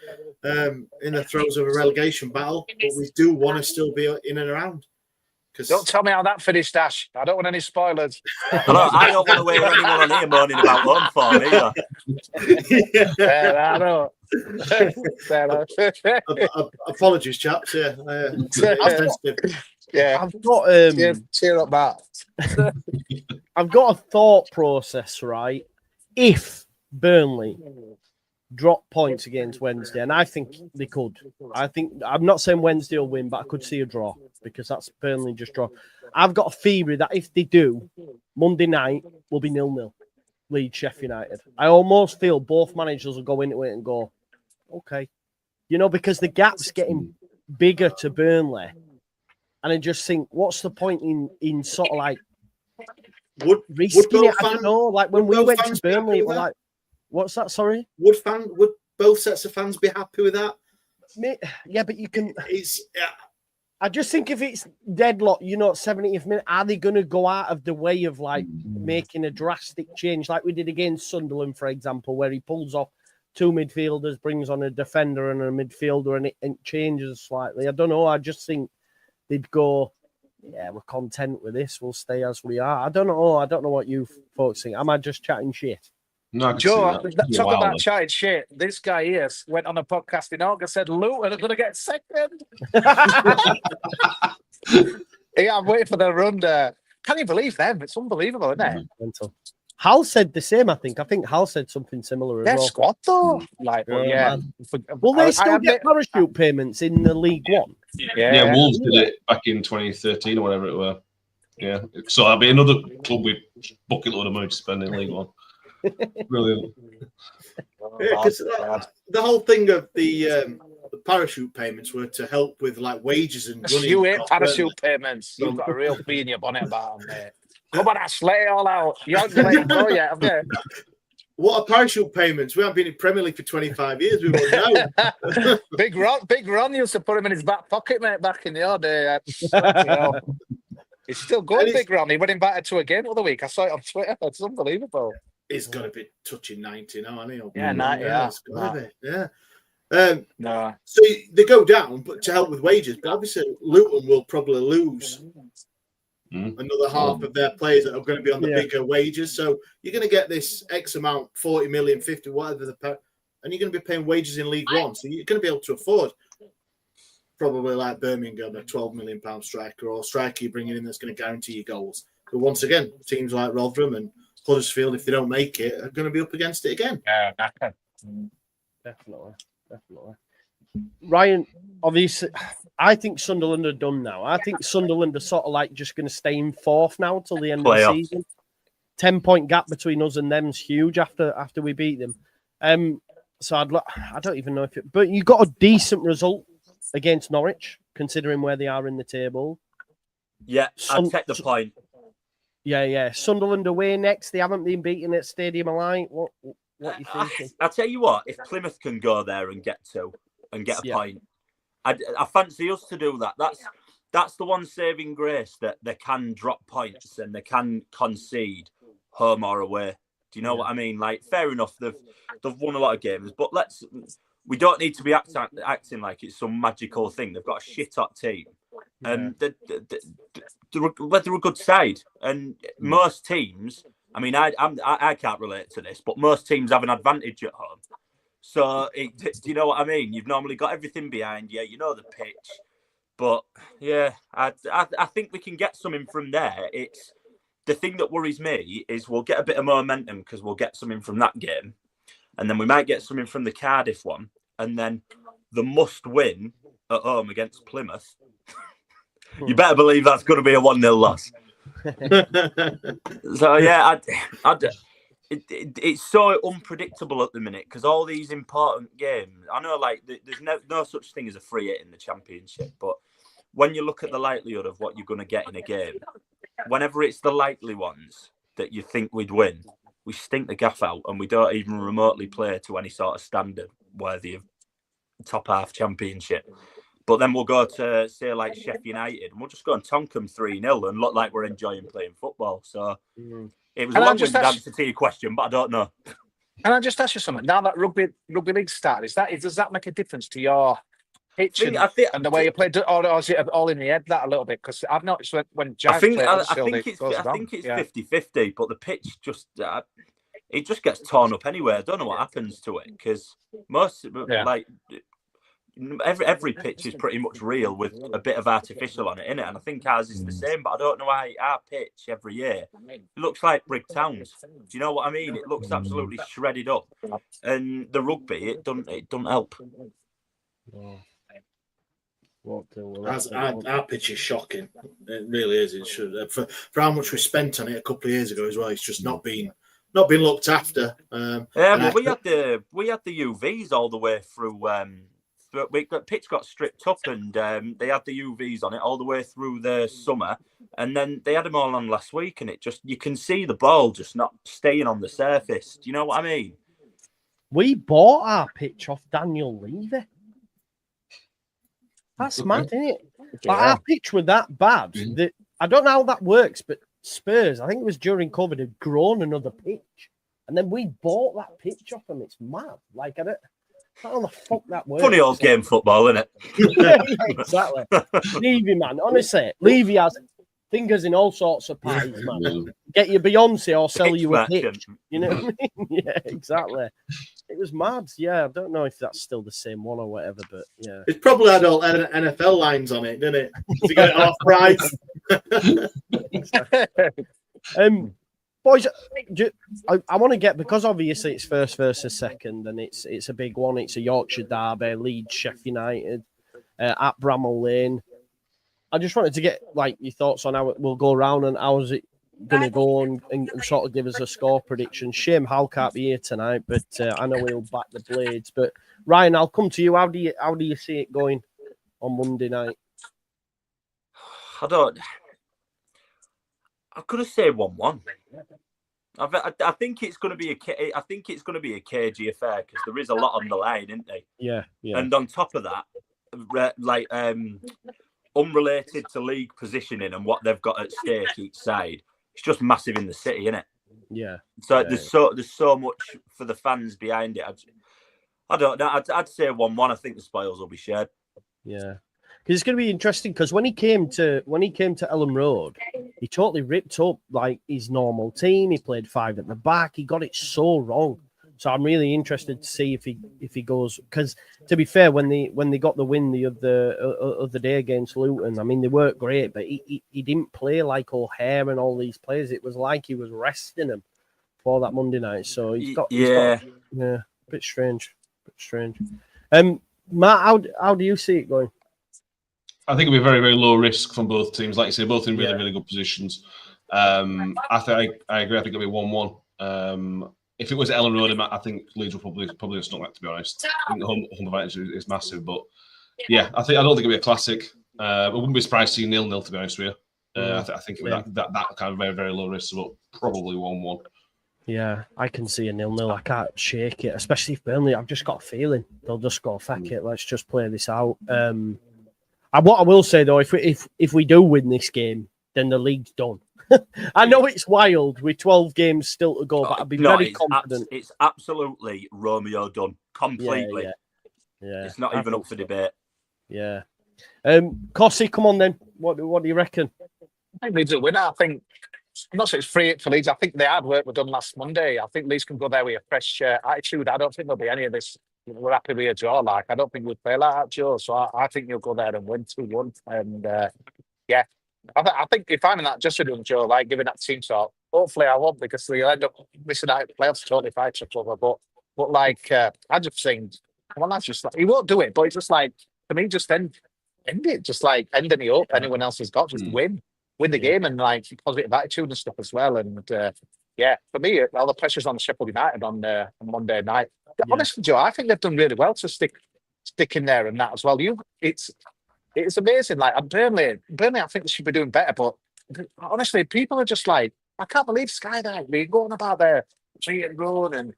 Speaker 4: in the throes of a relegation battle, but we do want to still be in and around.
Speaker 3: Don't tell me how that finished, Ash. I don't want any spoilers.
Speaker 5: I don't want to hear anyone on here moaning about home form either.
Speaker 3: I know.
Speaker 4: Apologies, chaps.
Speaker 3: Yeah,
Speaker 1: I've got
Speaker 3: cheer up, Matt.
Speaker 1: I've got a thought process, right? If Burnley drop points against Wednesday, and I think they could. I'm not saying Wednesday will win, but I could see a draw because that's Burnley just draw. I've got a theory that if they do, Monday night will be 0-0. Leeds, Sheffield United. I almost feel both managers will go into it and go, okay. Because the gap's getting bigger to Burnley. And I just think, what's the point in sort of like risking it? I don't know. Like when we went to Burnley, it was like, what's that? Sorry?
Speaker 4: Would both sets of fans be happy with that?
Speaker 1: Yeah, but you can. I just think if it's deadlock, 70th minute, are they going to go out of the way of like making a drastic change, like we did against Sunderland, for example, where he pulls off 2 midfielders, brings on a defender and a midfielder, and it changes slightly. I don't know. I just think they'd go, yeah, we're content with this. We'll stay as we are. I don't know. I don't know what you folks think. Am I just chatting shit?
Speaker 2: No,
Speaker 3: Joe, talk about chatting shit. This guy here went on a podcast in August, said Luton are going to get second. Yeah, I'm waiting for the run there. Can you believe them? It's unbelievable, isn't it?
Speaker 1: Mental. Hal said the same, I think. I think Hal said something similar as
Speaker 3: Their
Speaker 1: well.
Speaker 3: squad, though. Like,
Speaker 1: yeah. Will they still get parachute payments in the League One?
Speaker 2: Yeah, Wolves did it back in 2013 or whatever it were. Yeah. So that'll be another club with bucket load of money to spend in League One. Brilliant.
Speaker 4: Yeah, because the whole thing of the parachute payments were to help with like wages and running.
Speaker 3: You hate parachute payments. You've got a real bee in your bonnet about them, mate. Come on, Ash, lay it all out. You haven't let it go yet, have you?
Speaker 4: What are parachute payments? We haven't been in Premier League for 25 years. We won't know.
Speaker 3: Big Ron used to put him in his back pocket, mate, back in the old day. He's still going, Big Ron. He went invited to a game the other week. I saw it on Twitter. It's unbelievable.
Speaker 4: He's got to be touching 90 now, hasn't he?
Speaker 3: Yeah, 90, yeah.
Speaker 4: It's got to be, yeah.
Speaker 3: No.
Speaker 4: So they go down, but to help with wages. But obviously, Luton will probably lose another half of their players that are going to be on the bigger wages. So you're going to get this X amount, 40 million, 50, whatever and you're going to be paying wages in League One. So you're going to be able to afford probably like Birmingham, a £12 million striker, or a striker you're bringing in that's going to guarantee you goals. But once again, teams like Rotherham and Huddersfield, if they don't make it, are going to be up against it again.
Speaker 1: Definitely. Ryan, obviously, I think Sunderland are done now. I think Sunderland are sort of like just going to stay in fourth now till the end of the season. 10-point gap between us and them's huge after we beat them. So I don't even know but you got a decent result against Norwich, considering where they are in the table.
Speaker 5: Yeah, I'd take the point.
Speaker 1: Yeah. Sunderland away next. They haven't been beaten at Stadium of Light. What are you thinking?
Speaker 5: I'll tell you what, if Plymouth can go there and get a point, I fancy us to do that. That's the one saving grace, that they can drop points and they can concede home or away. Do you know what I mean? Like, fair enough, they've won a lot of games, but we don't need to be acting like it's some magical thing. They've got a shit-hot team. And they're a good side. And most teams, I mean, I can't relate to this, but most teams have an advantage at home. So, do you know what I mean? You've normally got everything behind you. You know the pitch. But, yeah, I think we can get something from there. It's the thing that worries me is we'll get a bit of momentum because we'll get something from that game. And then we might get something from the Cardiff one. And then the must-win at home against Plymouth. You better believe that's going to be a 1-0 loss. So, yeah, it's so unpredictable at the minute because all these important games, I know, like, there's no such thing as a free hit in the Championship, but when you look at the likelihood of what you're going to get in a game, whenever it's the likely ones that you think we'd win, we stink the gaff out and we don't even remotely play to any sort of standard worthy of top half Championship. But then we'll go to, say, like Sheffield United, and we'll just go and tonk them 3-0 and look like we're enjoying playing football. So it was a long-winded answer to your question, but I don't know.
Speaker 3: Can I just ask you something? Now that rugby league started, does that make a difference to your pitch and the way you play, or is it all in the head that a little bit? Because I've noticed when Giants play,
Speaker 5: I think it's 50-50, but the pitch just it just gets torn up anyway. I don't know what happens to it because most like every pitch is pretty much real with a bit of artificial on it, innit? And I think ours is the same, but I don't know why our pitch every year it looks like brick towns. Do you know what I mean? It looks absolutely shredded up, and the rugby it don't help.
Speaker 4: Our pitch is shocking. It really is. It should for how much we spent on it a couple of years ago as well. It's just not been looked after.
Speaker 5: Well, we had the UVs all the way through. The pitch got stripped up, and they had the UVs on it all the way through the summer, and then they had them all on last week, and it just you can see the ball just not staying on the surface. Do you know what I mean?
Speaker 1: We bought our pitch off Daniel Levy. That's mad, isn't it? Like, our pitch was that bad that I don't know how that works, but Spurs, I think it was during COVID, had grown another pitch, and then we bought that pitch off them. It's mad. Like, I don't know how the fuck that works.
Speaker 5: Funny old game football, isn't it?
Speaker 1: Yeah, exactly. Levy, man. Honestly, Levy has fingers in all sorts of pies, man. Get you Beyonce or sell you a pitch. You know what I mean? Yeah, exactly. It was mad. Yeah, I don't know if that's still the same one or whatever, but yeah.
Speaker 4: It's probably had all NFL lines on it, didn't it? To get it off price.
Speaker 1: Boys, I want to get, because obviously it's first versus second, and it's a big one. It's a Yorkshire derby, Leeds, Sheffield United, at Bramall Lane. I just wanted to get like your thoughts on how it will go around and how is it going to go and sort of give us a score prediction. Shame Hal can't be here tonight, but I know he'll back the Blades. But Ryan, I'll come to you. How do you see it going on Monday night?
Speaker 5: I'm gonna say 1-1. I think it's going to be a cagey affair because there is a lot on the line, isn't there?
Speaker 1: Yeah.
Speaker 5: And on top of that, like unrelated to league positioning and what they've got at stake each side, it's just massive in the city, isn't it?
Speaker 1: Yeah.
Speaker 5: So there's so much for the fans behind it. I don't know. I'd say 1-1. I think the spoils will be shared.
Speaker 1: Yeah. Because it's going to be interesting. Because when he came to Ellen Road, he totally ripped up like his normal team. He played 5 at the back. He got it so wrong. So I'm really interested to see if he goes. Because to be fair, when they got the win the other day against Luton, I mean they weren't great, but he didn't play like O'Hare and all these players. It was like he was resting them for that Monday night. So he's got a bit strange. Matt, how do you see it going?
Speaker 2: I think it'll be very, very low risk from both teams. Like you say, both in really, really good positions. I agree. I think it'll be 1-1. If it was at Ellen Road, I think Leeds will probably snuck that. To be honest, I think the home advantage is massive. But yeah, I don't think it'll be a classic. I wouldn't be surprised seeing 0-0. To be honest with you, I think it'll be that kind of very, very low risk. But probably 1-1. Yeah,
Speaker 1: I can see a 0-0. I can't shake it, especially if Burnley. I've just got a feeling they'll just go feck it. Let's just play this out. What I will say though, if we do win this game, then the league's done. I know it's wild with 12 games still to go, but I'd be very confident.
Speaker 5: It's absolutely Romeo done completely.
Speaker 1: Yeah.
Speaker 5: It's not even up for debate.
Speaker 1: Yeah. Cossie, come on then. What do you reckon?
Speaker 3: I think Leeds will win. I'm not sure it's free for Leeds. I think the hard work was done last Monday. I think Leeds can go there with a fresh attitude. I don't think there'll be any of this. We're happy with a draw. Like I don't think we'd play like that, Joe. So I think you'll go there and win 2-1. And I think if I'm in that just with Joe, like giving that team talk, hopefully I won't because they'll end up missing out the playoffs totally fight each other. But like I just think, well, that's just like he won't do it, but it's just like for me, just end it, just like end any hope anyone else has got, just win the game and like positive attitude and stuff as well. And for me, all the pressure's on Sheffield United on Monday night. Honestly, Joe, I think they've done really well to stick in there and that as well. It's amazing. Like Burnley, I think they should be doing better. But honestly, people are just like, I can't believe Skydive being going about their 3 and run and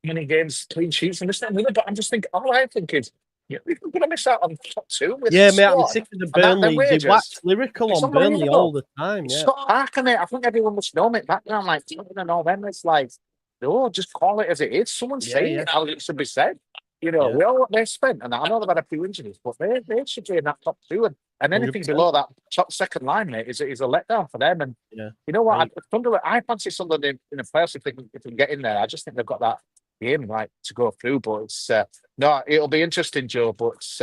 Speaker 3: many games, clean sheets and this and that. But I'm just thinking, all I think is You're going to miss out on top 2 with
Speaker 1: Yeah,
Speaker 3: the
Speaker 1: mate, I'm
Speaker 3: squad
Speaker 1: sick of the
Speaker 3: and that- them
Speaker 1: Burnley. They
Speaker 3: wages.
Speaker 1: wax lyrical
Speaker 3: It's
Speaker 1: on Burnley
Speaker 3: unbelievable.
Speaker 1: all the time. Yeah.
Speaker 3: Scott Parker, mate. I think everyone must know it background. Like, I don't know them. It's like, no, just call it as it is. Someone say it how it should be said. You know, we all what they spent, and I know they've had a few injuries, but they should be in that top 2. And anything
Speaker 1: 100%.
Speaker 3: below that top second line, mate, is a letdown for them. And you know what? I fancy Sunderland in the playoffs if they can get in there. I just think they've got that game right to go through. But it's no, it'll be interesting, Joe. But it's,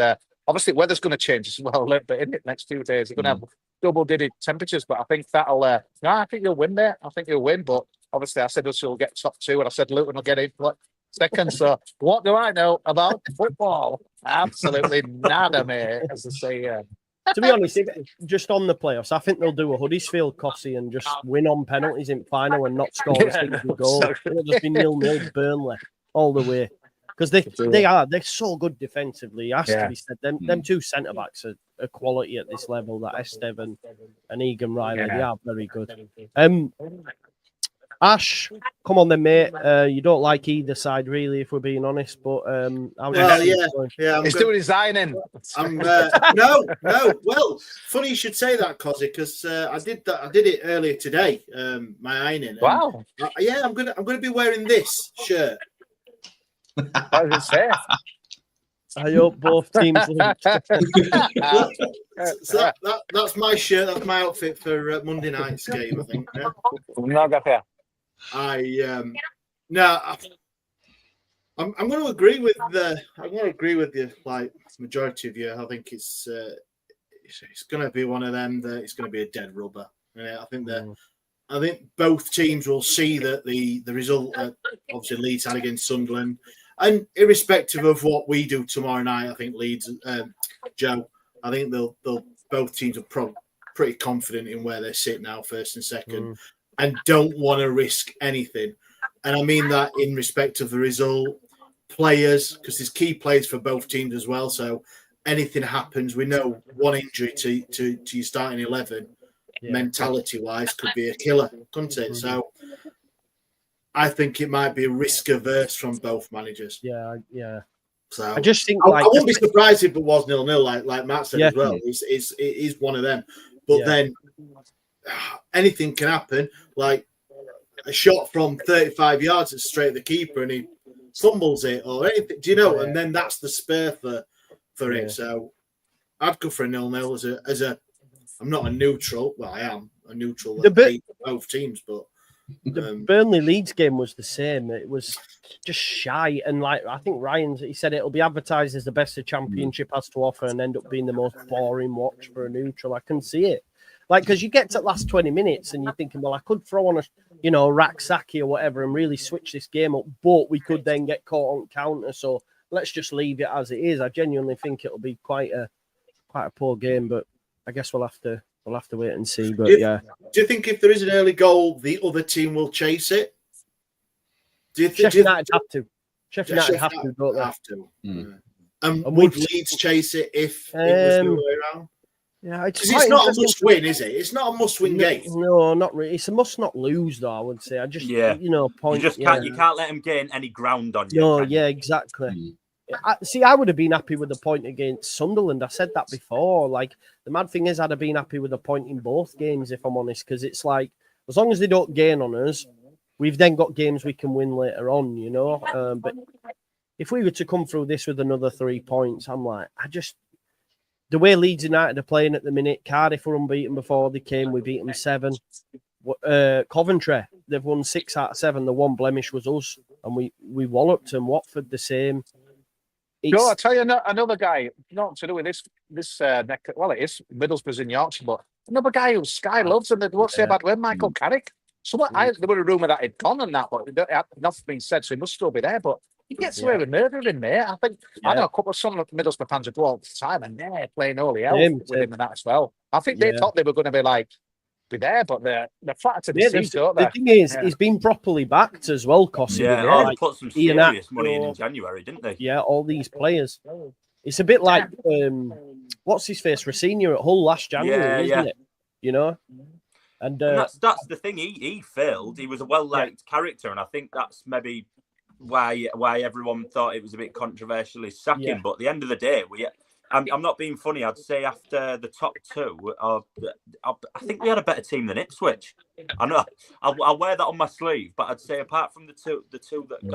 Speaker 3: obviously, weather's going to change as well a little bit in the next 2 days. They're going to have double-digit temperatures, but I think that'll. No, I think you'll win there. I think you'll win. But obviously, I said us will get top 2, and I said Luton will get in second. So what do I know about football? Absolutely nada, mate. As I say.
Speaker 1: To be honest, just on the playoffs, I think they'll do a Huddersfield Cossie and just win on penalties in final and not score a single goal. It'll just be 0-0 Burnley all the way. Because they're so good defensively. It has to be said. Them 2 centre backs are quality at this level. That Esteve and Egan Riley, they are very good. Ash, come on then, mate. You don't like either side, really, if we're being honest. But
Speaker 3: he's doing his ironing.
Speaker 4: No. Well, funny you should say that, Cosy, because I did it earlier today. My ironing.
Speaker 3: Wow.
Speaker 4: I'm gonna be wearing this shirt.
Speaker 3: What does it say?
Speaker 1: I hope both teams lose.
Speaker 4: So that's my shirt. That's my outfit for Monday night's game, I think. Yeah? I'm going to agree with the majority of you. I think it's going to be one of them that it's going to be a dead rubber. I think both teams will see that the result obviously Leeds had against Sunderland, and irrespective of what we do tomorrow night, I think Leeds, Joe, I think they'll both teams are pretty confident in where they sit now, first and second. And don't want to risk anything. And I mean that in respect of the result, players, because there's key players for both teams as well. So anything happens, we know one injury to your starting 11, mentality-wise, could be a killer, couldn't it? So I think it might be a risk averse from both managers.
Speaker 1: Yeah.
Speaker 4: So
Speaker 1: I just think
Speaker 4: I wouldn't be surprised if it was 0-0, like Matt said as well. It is one of them. But then anything can happen, like a shot from 35 yards that's straight at the keeper and he fumbles it or anything, do you know? And then that's the spur for it. So I'd go for a 0-0 as a I'm not a neutral. Well, I am a neutral that both teams, but
Speaker 1: the Burnley Leeds game was the same. It was just shy, and I think he said it'll be advertised as the best the Championship has to offer and end up being the most boring watch for a neutral. I can see it. Because you get to the last 20 minutes and you're thinking, well, I could throw on a rack sacky or whatever and really switch this game up, but we could then get caught on counter. So let's just leave it as it is. I genuinely think it'll be quite a poor game, but I guess we'll have to wait and see. But do
Speaker 4: you think if there is an early goal, the other team will chase it?
Speaker 1: Sheffield United have to. Sheffield United have to, don't they?
Speaker 4: Have to. And would Leeds chase it if it was the other way around?
Speaker 1: Yeah,
Speaker 4: it's not a must-win, is it? It's not a must-win game.
Speaker 1: No, not really. It's a must-not-lose, though. I would say. I just, point.
Speaker 5: You just can't. You can't let them gain any ground on you.
Speaker 1: No, exactly. I would have been happy with the point against Sunderland. I said that before. Like, the mad thing is, I'd have been happy with the point in both games, if I'm honest, because it's like, as long as they don't gain on us, we've then got games we can win later on, But if we were to come through this with another 3 points, I'm like, the way Leeds United are playing at the minute, Cardiff were unbeaten before they came. We beat them 7. Coventry, they've won 6 out of 7. The one blemish was us, and we walloped them. Watford the same.
Speaker 3: No, I'll tell you another guy, not to do with this neck. Well, it is Middlesbrough's in Yorkshire, but another guy who Sky loves, and they won't say about when Michael Carrick. There was a rumour that he'd gone and that, but nothing's been said, so he must still be there. But he gets away with murdering, mate. I think I know a couple of some Middlesbrough fans who go all the time, and they're playing holy hell with him and that as well. I think they thought they were going to be there, but they're flat to the seat, don't they?
Speaker 1: The thing is, he's been properly backed as well, Cossie.
Speaker 5: They put some serious money in January, didn't they?
Speaker 1: Yeah, all these players. It's a bit like what's his face, Rosenior at Hull last January, isn't it? And
Speaker 5: that's the thing. He failed. He was a well-liked character, and I think that's maybe why everyone thought it was a bit controversial his sacking.
Speaker 1: Yeah.
Speaker 5: But at the end of the day, I'm not being funny. I'd say after the top two, I think we had a better team than Ipswich. I know I'll wear that on my sleeve, but I'd say apart from the two that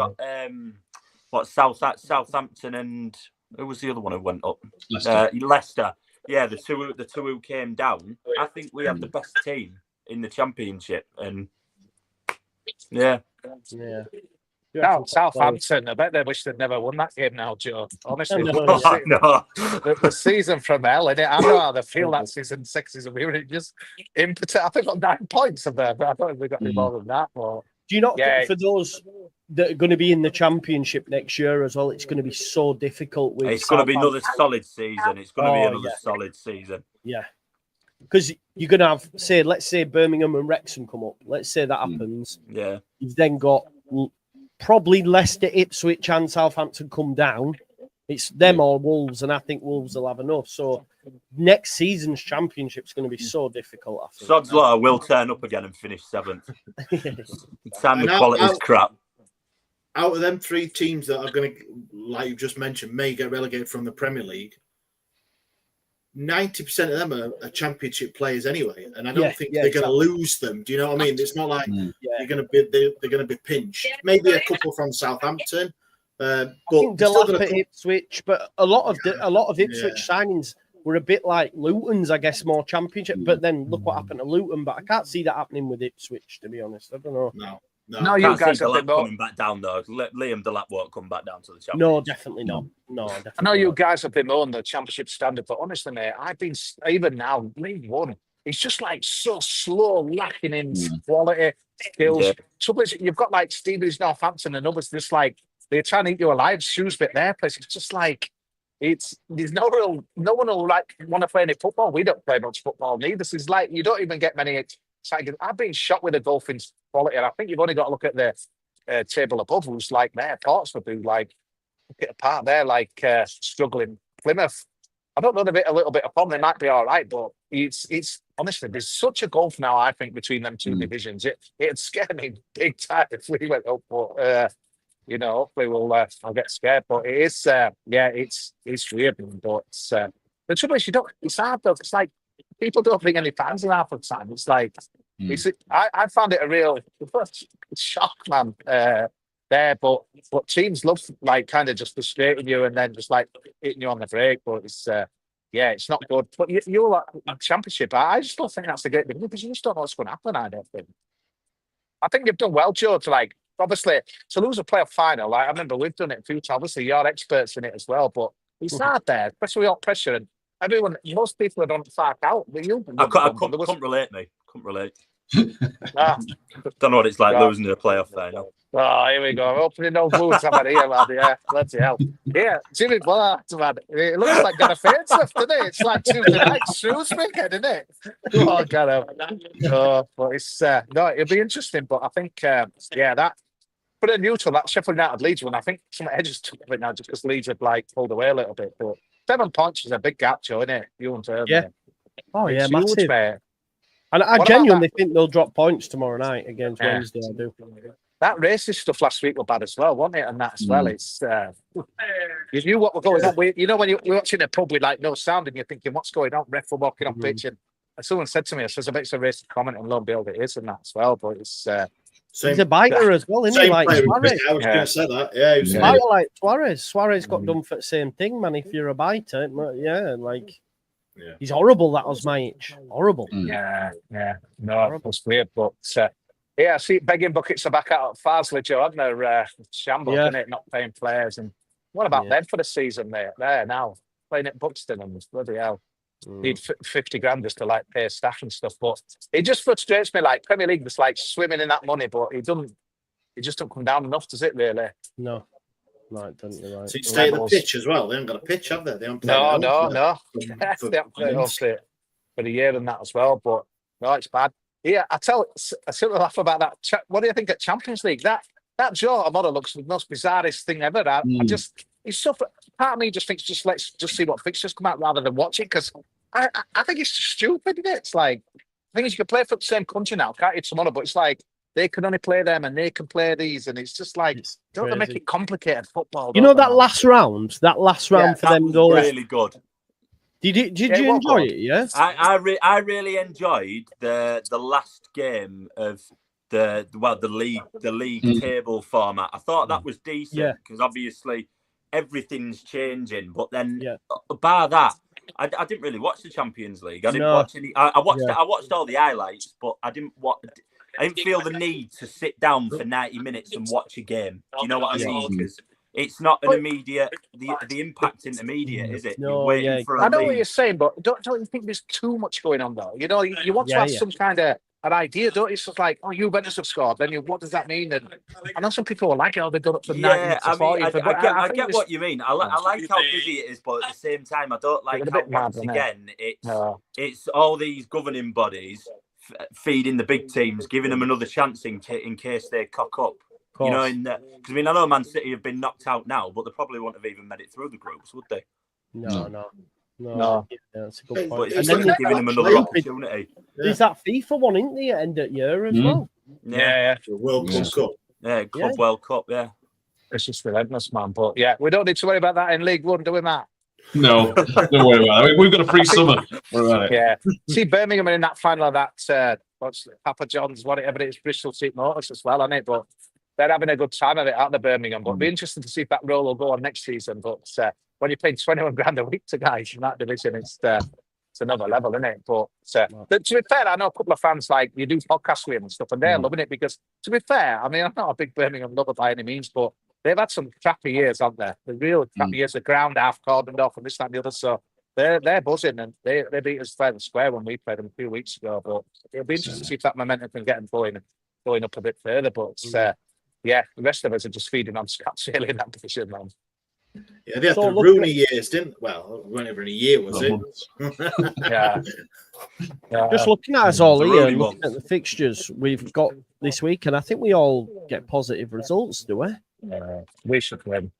Speaker 5: got Southampton and who was the other one who went up? Leicester. Yeah, the two who came down. I think we have the best team in the Championship, and yeah.
Speaker 3: Now, Southampton, I bet they wish they'd never won that game now, Joe. Honestly,
Speaker 5: No.
Speaker 3: the season from hell, innit? I know how they feel that season 6 is weird. Just impotent. I think got 9 points of there, but I don't think we got any more than that. But
Speaker 1: do you not think for those that are going to be in the Championship next year as well, it's going to be so difficult with
Speaker 5: it's going to be another solid season. It's going to be another solid season.
Speaker 1: Yeah. Because you're going to have, let's say Birmingham and Wrexham come up. Let's say that happens.
Speaker 5: Yeah.
Speaker 1: You've then got probably Leicester, Ipswich, and Southampton come down. It's them or Wolves, and I think Wolves will have enough. So next season's Championship's going to be so difficult. I think.
Speaker 5: Sod's Law will turn up again and finish 7th. Time the quality's crap.
Speaker 4: Out of them 3 teams that are going to, like you just mentioned, may get relegated from the Premier League, 90% of them are Championship players anyway, and I don't think they're going to lose them. Do you know what I mean? It's not like they're going to be pinched. Maybe a couple from Southampton, but
Speaker 1: Delap at Ipswich. But a lot of Ipswich signings were a bit like Luton's, I guess, more Championship. But then look what happened to Luton. But I can't see that happening with Ipswich, to be honest. I don't know.
Speaker 3: No, you guys have been
Speaker 5: coming back down though. Liam Delap won't come back down to the Championship.
Speaker 1: No, definitely not.
Speaker 3: I know you guys have been on the Championship standard, but honestly, mate, I've been even now League One. It's just like so slow, lacking in quality, skills. Yeah. Trouble is, you've got like Stevens, Northampton, and others. Just like they're trying to eat you alive. Shrewsbury, their place. It's just like there's no one will like want to play any football. We don't play much football neither. So it's like you don't even get many. I've been shocked with the Dolphins' quality, and I think you've only got to look at the table above, who's like there, Portsmouth, who like get apart there, like struggling. Plymouth, I don't know a little bit of problem. They might be all right, but it's honestly there's such a gulf now. I think between them two divisions, it'd scare me big time if we went up. But hopefully I'll get scared. But it is, it's weird. But the trouble is, it's hard though. It's like. People don't bring any fans in half the time. It's like I found it a real shock, man. There, but teams love like kind of just frustrating you and then just like hitting you on the break. But it's it's not good. But you're like Championship. I just don't think that's a great thing because you just don't know what's going to happen. I don't think. I think you've done well, Joe. To like obviously to lose a playoff final. Like I remember we've done it a few times. Obviously, you're experts in it as well. But it's hard there, especially with all pressure and. Most people don't fuck out. But I
Speaker 5: couldn't relate, mate. Couldn't relate. Don't know what it's like losing to a playoff final.
Speaker 3: Oh, here we go. Opening no wounds over here, lad. Yeah, bloody hell. Yeah, Jimmy Bullard, man. It looks like got a face left, doesn't it? It's like Tuesday night Shrewsbury, isn't it? Oh, God. But it's it'll be interesting. But I think that for a neutral, that Sheffield United Leeds one, I think some edges took it now just because Leeds had like pulled away a little bit, but. 7 points is a big gap, Joe, isn't it? You and
Speaker 1: yeah. Oh, yeah,
Speaker 3: it's
Speaker 1: massive.
Speaker 3: Huge, mate.
Speaker 1: And I genuinely think they'll drop points tomorrow night against Wednesday. I do.
Speaker 3: That racist stuff last week was bad as well, wasn't it? And that as well. It's you knew what was going on. When you're watching a pub with like no sound and you're thinking, what's going on? Ref were walking off pitch, and someone said to me, I says, I bet it's a racist comment, and lo and behold, it is, and that as well. But it's.
Speaker 1: He's a biter as well, isn't he? Like Suarez.
Speaker 4: I was going to say that. Yeah, he was
Speaker 1: like Suarez. Suarez got done for the same thing, man. If you're a biter, he's horrible. That was Osmajic. Horrible.
Speaker 3: Yeah. No, it was weird, but I see begging buckets are back out at Farsley, Joe, haven't they? Shambles, isn't it? Not paying players. And what about them for the season, mate? There now playing at Buxton and bloody hell. Need 50 grand just to like pay staff and stuff, but it just frustrates me. Like Premier League was like swimming in that money, but it just don't come down enough, does it? Really?
Speaker 1: No, it doesn't. You're right.
Speaker 4: So you stay at the pitch as well. They haven't got a pitch, have they? They haven't
Speaker 3: no. They haven't played off it for the year and that as well. But no, it's bad. Yeah, I still laugh about that. What do you think at Champions League? That Joe model looks the most bizarrest thing ever. I just. It's so. Part of me just thinks, let's see what fixtures come out rather than watch it because I think it's stupid. Isn't it? It's like the thing is you can play for the same country now, can't you? Tomorrow, but it's like they can only play them and they can play these, and it's just like,
Speaker 1: It's
Speaker 3: don't they make
Speaker 1: crazy.
Speaker 3: it complicated football?
Speaker 1: You know that last round for them goals.
Speaker 5: Really good.
Speaker 1: Did you enjoy it? Yeah.
Speaker 5: I really enjoyed the last game of the league table format. I thought that was decent because obviously everything's changing. But then, bar that, I didn't really watch the Champions League. I didn't watch any. I watched all the highlights, but I didn't feel the need to sit down for 90 minutes and watch a game. You know what I mean? Because it's not an immediate. The impact isn't immediate, is it?
Speaker 1: No,
Speaker 5: You're waiting for
Speaker 3: I know what you're saying, but don't you think there's too much going on though? You know, you want to have some kind of an idea, don't you? It's just like, oh, Juventus have scored. Then what does that mean? And I know some people are like, oh, they've done up from 90 minutes to 40.
Speaker 5: I get what you mean. I like how busy it is, but at the same time, I don't like how once again it's all these governing bodies feeding the big teams, giving them another chance in case they cock up. You know, because I know Man City have been knocked out now, but they probably wouldn't have even made it through the groups, would they?
Speaker 1: No.
Speaker 3: No.
Speaker 1: Yeah, that's a good point.
Speaker 5: But it's giving them another opportunity.
Speaker 1: There's that FIFA one, isn't there, at end of year as well?
Speaker 3: Yeah.
Speaker 4: The World Cup.
Speaker 5: Yeah, World Cup, yeah.
Speaker 3: It's just relentless, man. But yeah, we don't need to worry about that in League One, do we, Matt?
Speaker 2: No, don't worry about it. We've got a free summer.
Speaker 3: Yeah. See Birmingham are in that final of that Papa John's, whatever it is, Bristol Street Motors as well, isn't it? But they're having a good time of it out of Birmingham. But it'll be interesting to see if that role will go on next season. But when you're paying 21 grand a week to guys in that division, it's another level, isn't it? But to be fair, I know a couple of fans like you do podcasts with them and stuff, and they're loving it because, to be fair, I mean, I'm not a big Birmingham lover by any means, but they've had some crappy years, haven't they? The real crappy years, the ground half cordoned off and this, that, and the other. So they're buzzing, and they beat us fair and square when we played them a few weeks ago. But it'll be interesting to see if that momentum can get them going up a bit further. But the rest of us are just feeding on scraps really in that division, man.
Speaker 4: Yeah, they had the Rooney years, didn't? Well, it wasn't even a year, was it?
Speaker 3: Yeah.
Speaker 1: Just looking at us all here, looking at the fixtures we've got this week, and I think we all get positive results, do we?
Speaker 3: We should win.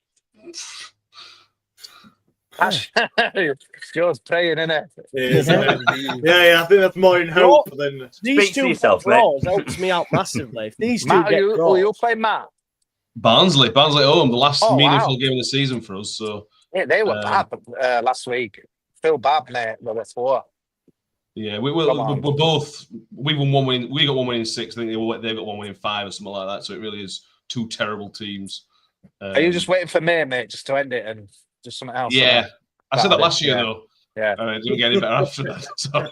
Speaker 3: Joe's praying, innit?
Speaker 4: Yeah. I think that's more in hope than
Speaker 1: these two draws helps me out massively. If these two
Speaker 3: Matt,
Speaker 1: get draws,
Speaker 3: you play Matt?
Speaker 2: Barnsley at home, the last meaningful game of the season for us. So
Speaker 3: yeah, they were bad last week. Feel bad, mate. They were 4.
Speaker 2: Yeah, we're both. We won 1 win. We got 1 win in 6. I think they got 1 win in 5 or something like that. So it really is 2 terrible teams.
Speaker 3: Are you just waiting for me, mate, just to end it and just something else?
Speaker 2: Yeah, I said that last year though.
Speaker 3: Yeah,
Speaker 2: it didn't get any better after that. So.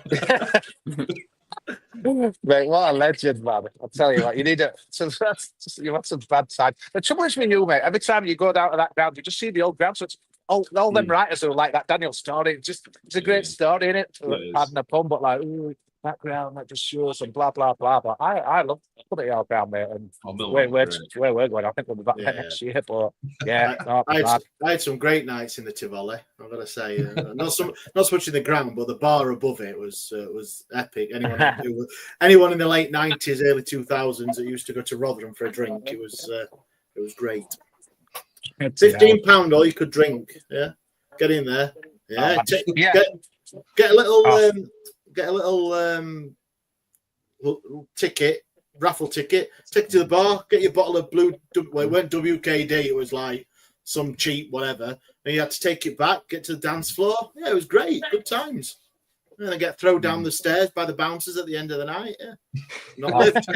Speaker 3: Mate, what a legend, man! I'll tell you what, you need it. You had some bad side. The trouble is with you, mate. Every time you go down to that ground, you just see the old ground. So it's all them writers who like that Daniel story. It's a great story, isn't it? Pardon the pun, but like, that ground that just shows and blah blah blah. But I love the old ground, mate. And where we're going, I think we'll be back there next year. But
Speaker 4: I had some great nights in the Tivoli. I've got to say, not so much in the ground, but the bar above it was epic. Anyone in the late 90s, early 2000s that used to go to Rotherham for a drink, it was great. £15 all you could drink. Yeah, get in there. Yeah, get a little. Get a little ticket, raffle ticket, take it to the bar, get your bottle of blue, well, it weren't WKD, it was like some cheap whatever, and you had to take it back, get to the dance floor. Yeah, it was great, good times. And then get thrown down the stairs by the bouncers at the end of the night. Yeah, not lived.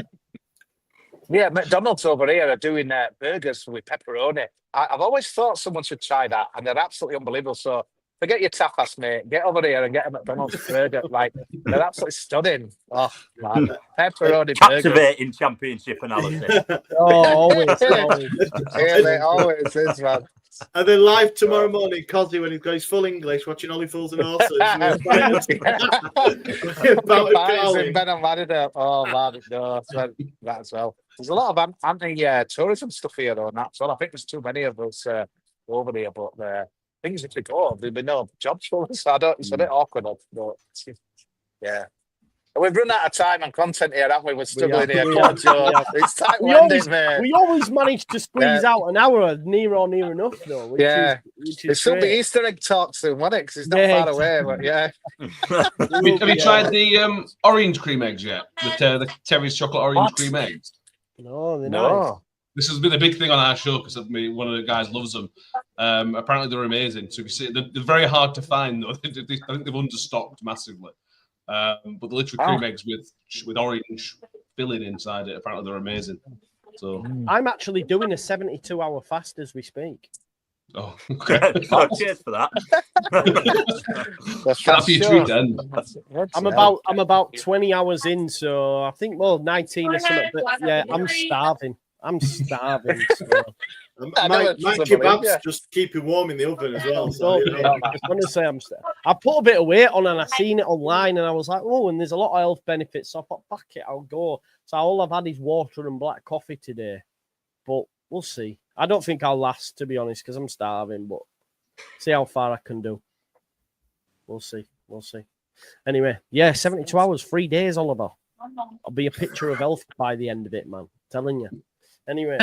Speaker 3: Yeah, McDonald's over here are doing burgers with pepperoni. I've always thought someone should try that, and they're absolutely unbelievable. So forget your tapas, mate. Get over here and get a McDonald's burger. Like, they're absolutely stunning. Oh, man. Pepperoni
Speaker 5: captivating championship analysis.
Speaker 1: always.
Speaker 3: Yeah, mate, always is, man.
Speaker 4: And then live tomorrow morning, Cosby, when he goes full English, watching Ollie Fools and Horses.
Speaker 3: Oh, man, no, that as well. There's a lot of anti-tourism stuff here, though, and that's all. I think there's too many of us over here, but things if we go, there'll be no jobs for us. It's a bit awkward, but yeah. We've run out of time and content here, haven't we? We're struggling here. It's time to end it, mate.
Speaker 1: We always manage to squeeze out an hour near enough, though. Which
Speaker 3: it should be Easter egg talk soon, won't it? Because it's not far away, but yeah.
Speaker 2: Have you tried the orange cream eggs yet? The Terry's chocolate orange cream eggs?
Speaker 1: No, they're nice.
Speaker 2: This has been a big thing on our show because one of the guys loves them. Apparently, they're amazing. So if you see, they're very hard to find, though. I think they've understocked massively. But the literally cream eggs with orange filling inside it. Apparently, they're amazing. So
Speaker 1: I'm actually doing a 72-hour fast as we speak.
Speaker 2: Oh, okay.
Speaker 5: Cheers for that.
Speaker 2: Happy treat then.
Speaker 1: I'm about 20 hours in, so I think 19 or something. But yeah, I'm starving. So.
Speaker 4: My kebabs just keep it warm in the oven as well. So,
Speaker 1: honestly, I put a bit of weight on and I seen it online and I was like, oh, and there's a lot of health benefits. So I thought, fuck it, I'll go. So all I've had is water and black coffee today. But we'll see. I don't think I'll last, to be honest, because I'm starving, but see how far I can do. We'll see. Anyway, yeah, 72 hours, 3 days, Oliver. I'll be a picture of health by the end of it, man. I'm telling you. Anyway.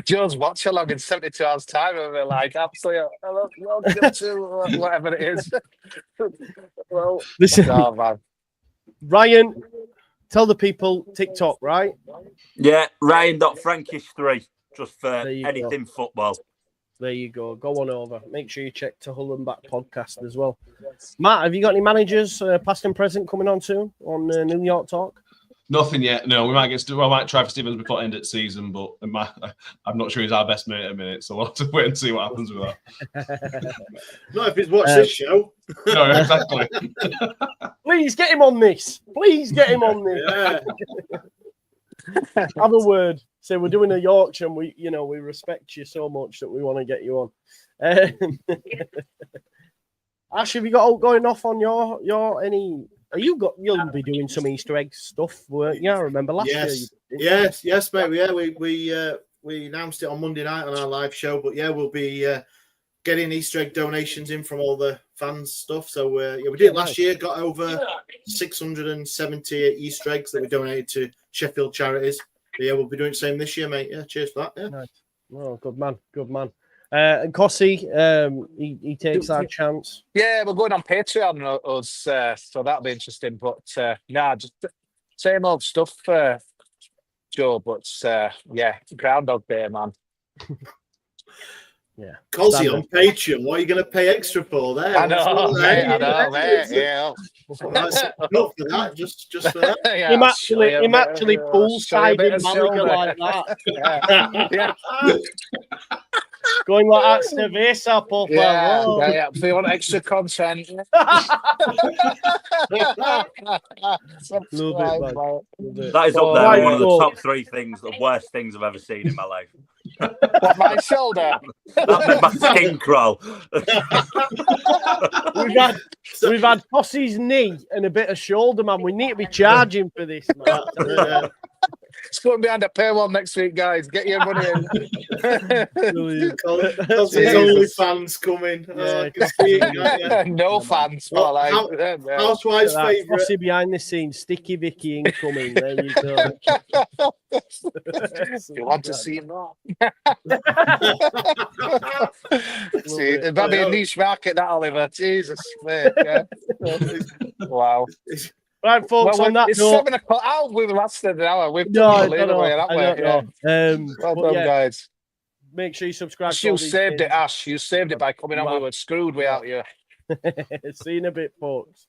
Speaker 3: Joe's watch along in 72 hours' time, and we're like, absolutely, welcome to whatever it is. Well,
Speaker 1: listen,
Speaker 3: man.
Speaker 1: Ryan, tell the people TikTok, right?
Speaker 5: Yeah, Ryan.Frankish3, just for anything football.
Speaker 1: There you go. Go on over. Make sure you check to Hull and Back podcast as well. Matt, have you got any managers, past and present, coming on soon on New York Talk?
Speaker 2: Nothing yet. No, we might try for Stevens before end of season, but I'm not sure he's our best mate at the minute, so we'll have to wait and see what happens with that.
Speaker 4: Not if he's watched this show.
Speaker 2: No, exactly.
Speaker 1: Please get him on this. Yeah. Have a word. Say we're doing a Yorkshire and we respect you so much that we want to get you on. Ash, have you got going off on your any? You'll be doing some Easter egg stuff, weren't you? I remember last year.
Speaker 4: Yes, mate. Yeah, we announced it on Monday night on our live show, but yeah, we'll be getting Easter egg donations in from all the fans stuff. So we did it last year. Got over 670 Easter eggs that we donated to Sheffield charities. But yeah, we'll be doing the same this year, mate. Yeah, cheers for that. Yeah.
Speaker 1: Nice. Oh, good man. And Cossie, he takes our chance.
Speaker 3: Yeah, we're going on Patreon, so that'll be interesting. But just same old stuff, Joe. But Groundhog Day, man.
Speaker 1: Yeah,
Speaker 4: Cossie on Patreon. What are you going to pay extra for there?
Speaker 3: I know, mate. Yeah,
Speaker 4: not for that. Just for that.
Speaker 1: Yeah, him actually poolside in Malaga like that.
Speaker 3: Yeah.
Speaker 1: Going like that, cerveza, por favor.
Speaker 3: Yeah. If you want extra content.
Speaker 5: That is up there, one of the top 3 things, the worst things I've ever seen in my life.
Speaker 3: What, my shoulder?
Speaker 5: That made my skin crawl.
Speaker 1: We've had Cossie's knee and a bit of shoulder, man. We need to be charging for this, man.
Speaker 3: It's going behind a paywall next week, guys. Get your money in.
Speaker 4: Cossie's only fans coming.
Speaker 3: No fans. Well,
Speaker 4: Housewife's favourite.
Speaker 1: Cossie behind the scenes, Sticky Vicky incoming. There you go.
Speaker 3: You want to see more? See, it might be a niche market, that, Oliver. Jesus, mate. Yeah. Wow.
Speaker 1: Right, folks, on that
Speaker 3: it's
Speaker 1: note,
Speaker 3: 7 o'clock. Oh, we've lasted an hour. We've done
Speaker 1: well
Speaker 3: done, guys.
Speaker 1: Make sure you subscribe.
Speaker 3: You saved it, Ash. You saved it by coming on. We were screwed without you.
Speaker 1: See you in a bit, folks.